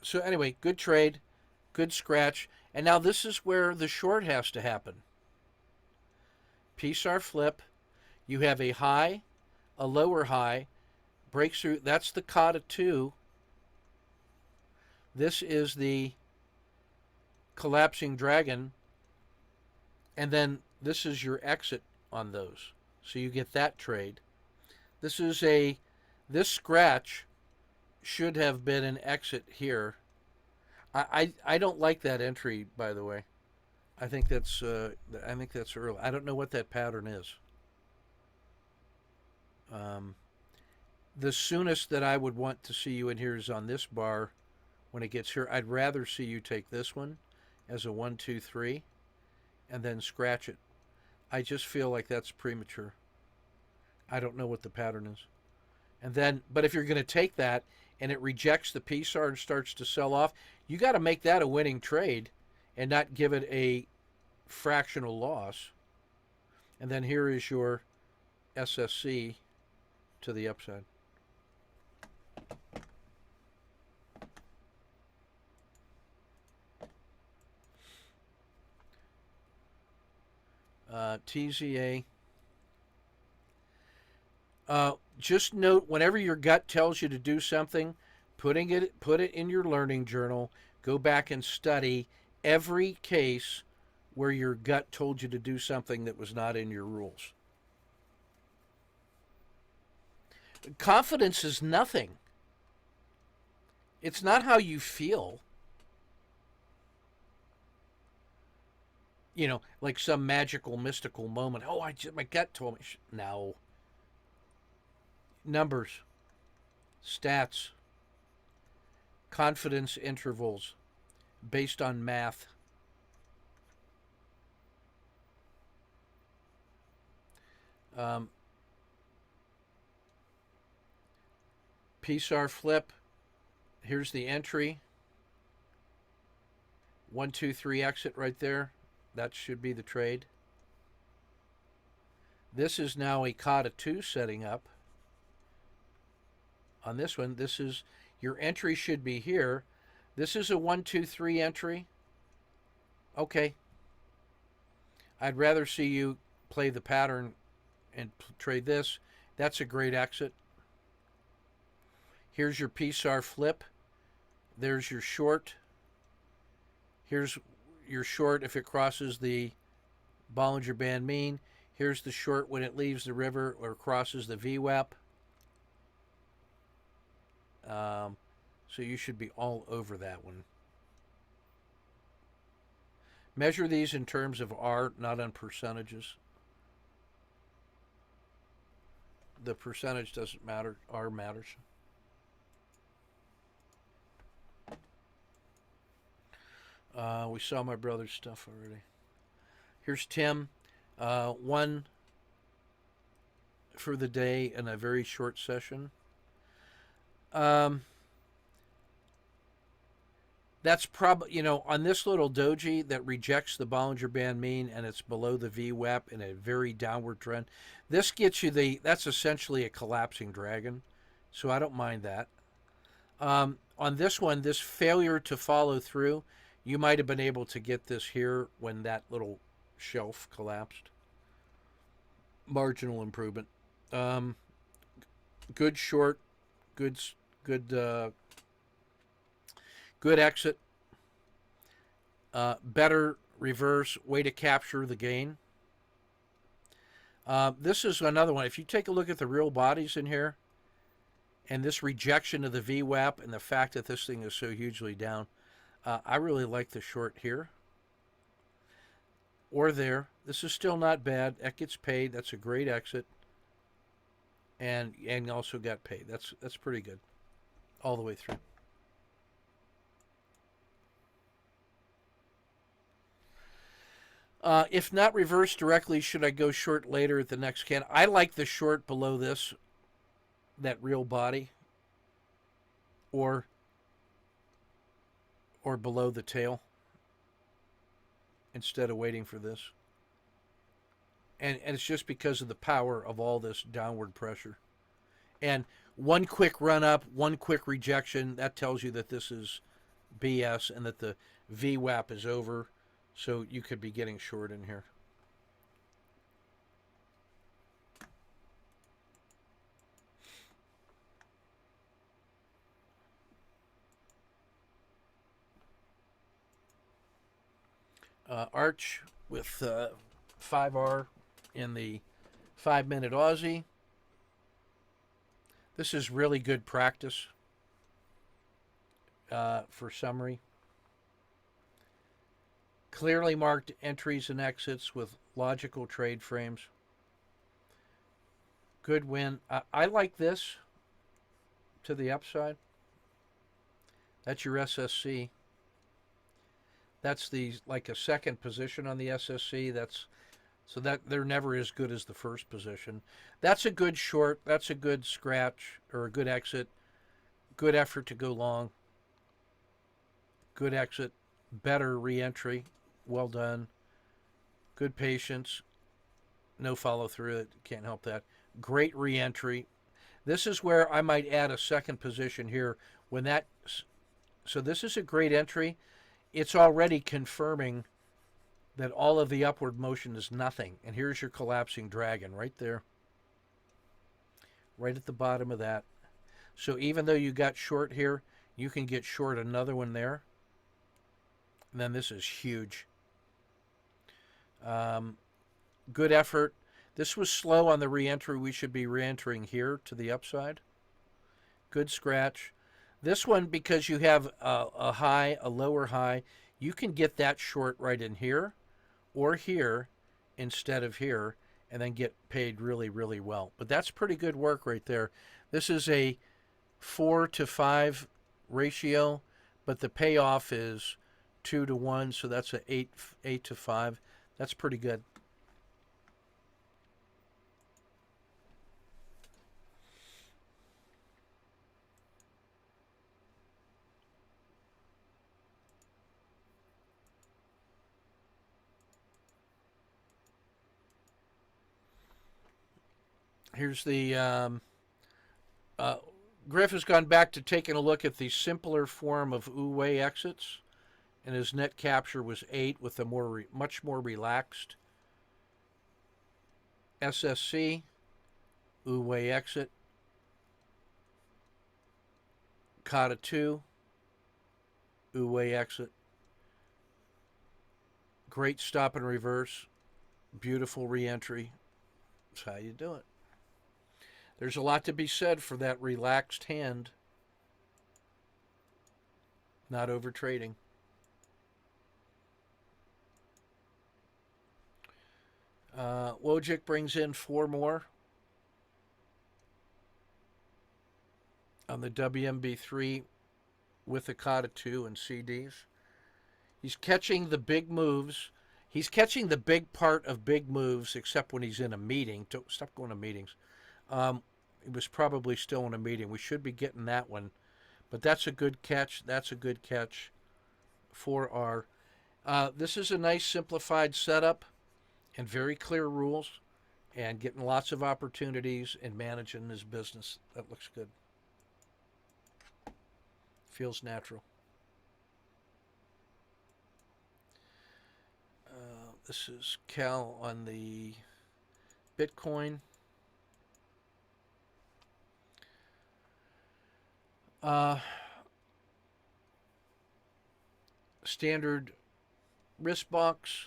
So anyway, good trade, good scratch. And now this is where the short has to happen. PSAR flip. You have a high, a lower high, breaks through. That's the Kata 2. This is the collapsing dragon. And then this is your exit on those. So you get that trade. This scratch should have been an exit here. I don't like that entry, by the way. I think that's early. I don't know what that pattern is. The soonest that I would want to see you in here is on this bar when it gets here. I'd rather see you take this one as a 1-2-3 and then scratch it. I just feel like that's premature. I don't know what the pattern is. And then, but if you're going to take that and it rejects the PSAR and starts to sell off, you got to make that a winning trade and not give it a fractional loss. And then here is your SSC to the upside. TZA. Just note, whenever your gut tells you to do something, put it in your learning journal. Go back and study every case where your gut told you to do something that was not in your rules. Confidence is nothing. It's not how you feel. You know, like some magical, mystical moment. Oh, my gut told me. No. Numbers, stats, confidence intervals based on math. PSAR flip. Here's the entry. 1-2-3 exit right there. That should be the trade. This is now a Kata 2 setting up. On this one, this is your entry should be here. This is a 1-2-3 entry. Okay. I'd rather see you play the pattern and trade this. That's a great exit. Here's your PSAR flip. There's your short. Here's your short if it crosses the Bollinger Band mean. Here's the short when it leaves the river or crosses the VWAP. So you should be all over that one. Measure these in terms of R, not on percentages. The percentage doesn't matter. R matters. We saw my brother's stuff already. Here's Tim. One for the day in a very short session. That's probably, on this little doji that rejects the Bollinger Band mean and it's below the VWAP in a very downward trend. This gets you that's essentially a collapsing dragon. So I don't mind that. On this one, this failure to follow through, you might have been able to get this here when that little shelf collapsed. marginal improvement. Um, good short, good good good exit. Better reverse way to capture the gain. This is another one. If you take a look at the real bodies in here, and this rejection of the VWAP and the fact that this thing is so hugely down, I really like the short here or there. This is still not bad. That gets paid. That's a great exit, and also got paid. That's pretty good all the way through. If not reversed directly, should I go short later at the next can? I like the short below this, that real body, or below the tail, instead of waiting for this. And it's just because of the power of all this downward pressure. And one quick run up, one quick rejection, that tells you that this is BS and that the VWAP is over. So you could be getting short in here. Arch with 5R in the 5-minute Aussie. This is really good practice for summary. Clearly marked entries and exits with logical trade frames. Good win. I like this to the upside. That's your SSC. That's the like a second position on the SSC. That's so that they're never as good as the first position. That's a good short. That's a good scratch or a good exit. Good effort to go long. Good exit. Better reentry. Well done. Good patience. No follow through. It can't help that. Great reentry. This is where I might add a second position here when that. So this is a great entry. It's already confirming that all of the upward motion is nothing. And here's your collapsing dragon right there. Right at the bottom of that. So even though you got short here, you can get short another one there. And then this is huge. Good effort. This was slow on the reentry. We should be reentering here to the upside. Good scratch. This one, because you have a high, a lower high, you can get that short right in here or here instead of here and then get paid really, really well. But that's pretty good work right there. This is a 4-to-5 ratio, but the payoff is 2-to-1, so that's a 8-to-5. That's pretty good. Here's the Griff has gone back to taking a look at the simpler form of Wu-Wei exits, and his net capture was 8 with a much more relaxed SSC, Wu-Wei exit, Kata 2, Wu-Wei exit, great stop and reverse, beautiful reentry. That's how you do it. There's a lot to be said for that relaxed hand, not over trading. Wojcik brings in 4 more on the WMB3 with the Kata 2 and CDs. He's catching the big moves. He's catching the big part of big moves, except when he's in a meeting. Stop going to meetings. He was probably still in a meeting. We should be getting that one. But that's a good catch. That's a good catch for our. This is a nice simplified setup and very clear rules and getting lots of opportunities and managing his business. That looks good. Feels natural. This is Cal on the Bitcoin. Standard wrist box.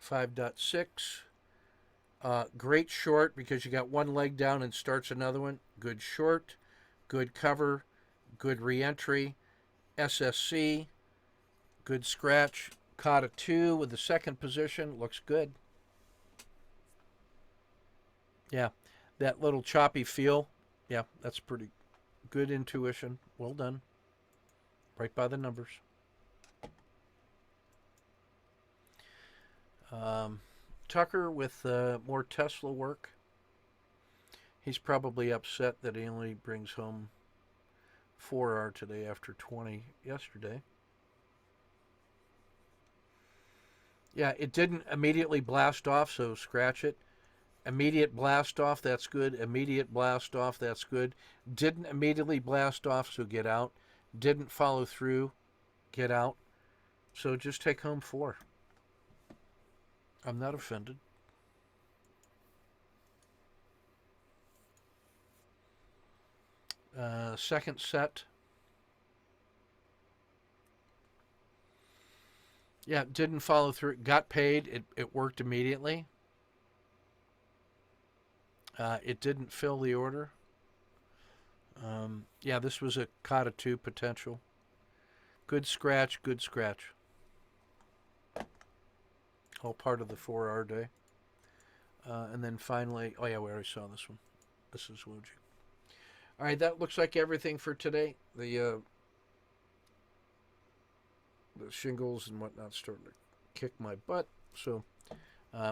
5.6. Great short because you got one leg down and starts another one. Good short. Good cover. Good reentry. SSC. Good scratch. Caught a 2 with the second position. Looks good. Yeah, that little choppy feel. Yeah, that's pretty good intuition. Well done. Right by the numbers. Tucker with more Tesla work. He's probably upset that he only brings home 4R today after 20 yesterday. Yeah, it didn't immediately blast off, so scratch it. Immediate blast off, that's good. Immediate blast off, that's good. Didn't immediately blast off, so get out. Didn't follow through, get out. So just take home 4. I'm not offended. Second set. Yeah, didn't follow through. Got paid. It worked immediately. It didn't fill the order. Yeah, this was a Kata 2 potential. Good scratch, good scratch. All part of the 4R day. And then finally, oh yeah, we already saw this one. This is Woji. All right, that looks like everything for today. The shingles and whatnot starting to kick my butt. So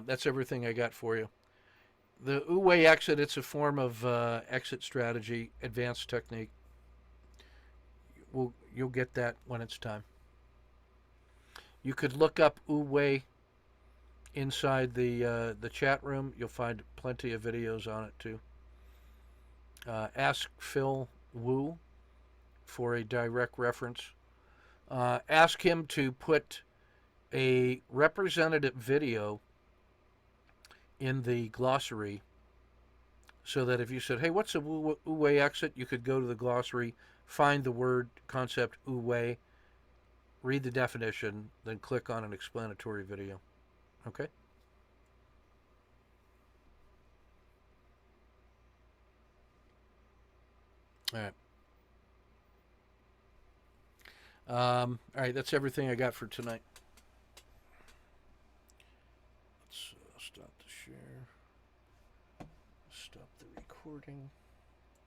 that's everything I got for you. The Wu-Wei exit, it's a form of exit strategy, advanced technique. You'll get that when it's time. You could look up Wu-Wei inside the chat room. You'll find plenty of videos on it too. Ask Phil Wu for a direct reference. Ask him to put a representative video in the glossary so that if you said, hey, what's a Wu-Wei exit? You could go to the glossary, find the word concept Wu-Wei, read the definition, then click on an explanatory video. Okay? All right. All right, that's everything I got for tonight. Let's stop the share. Stop the recording.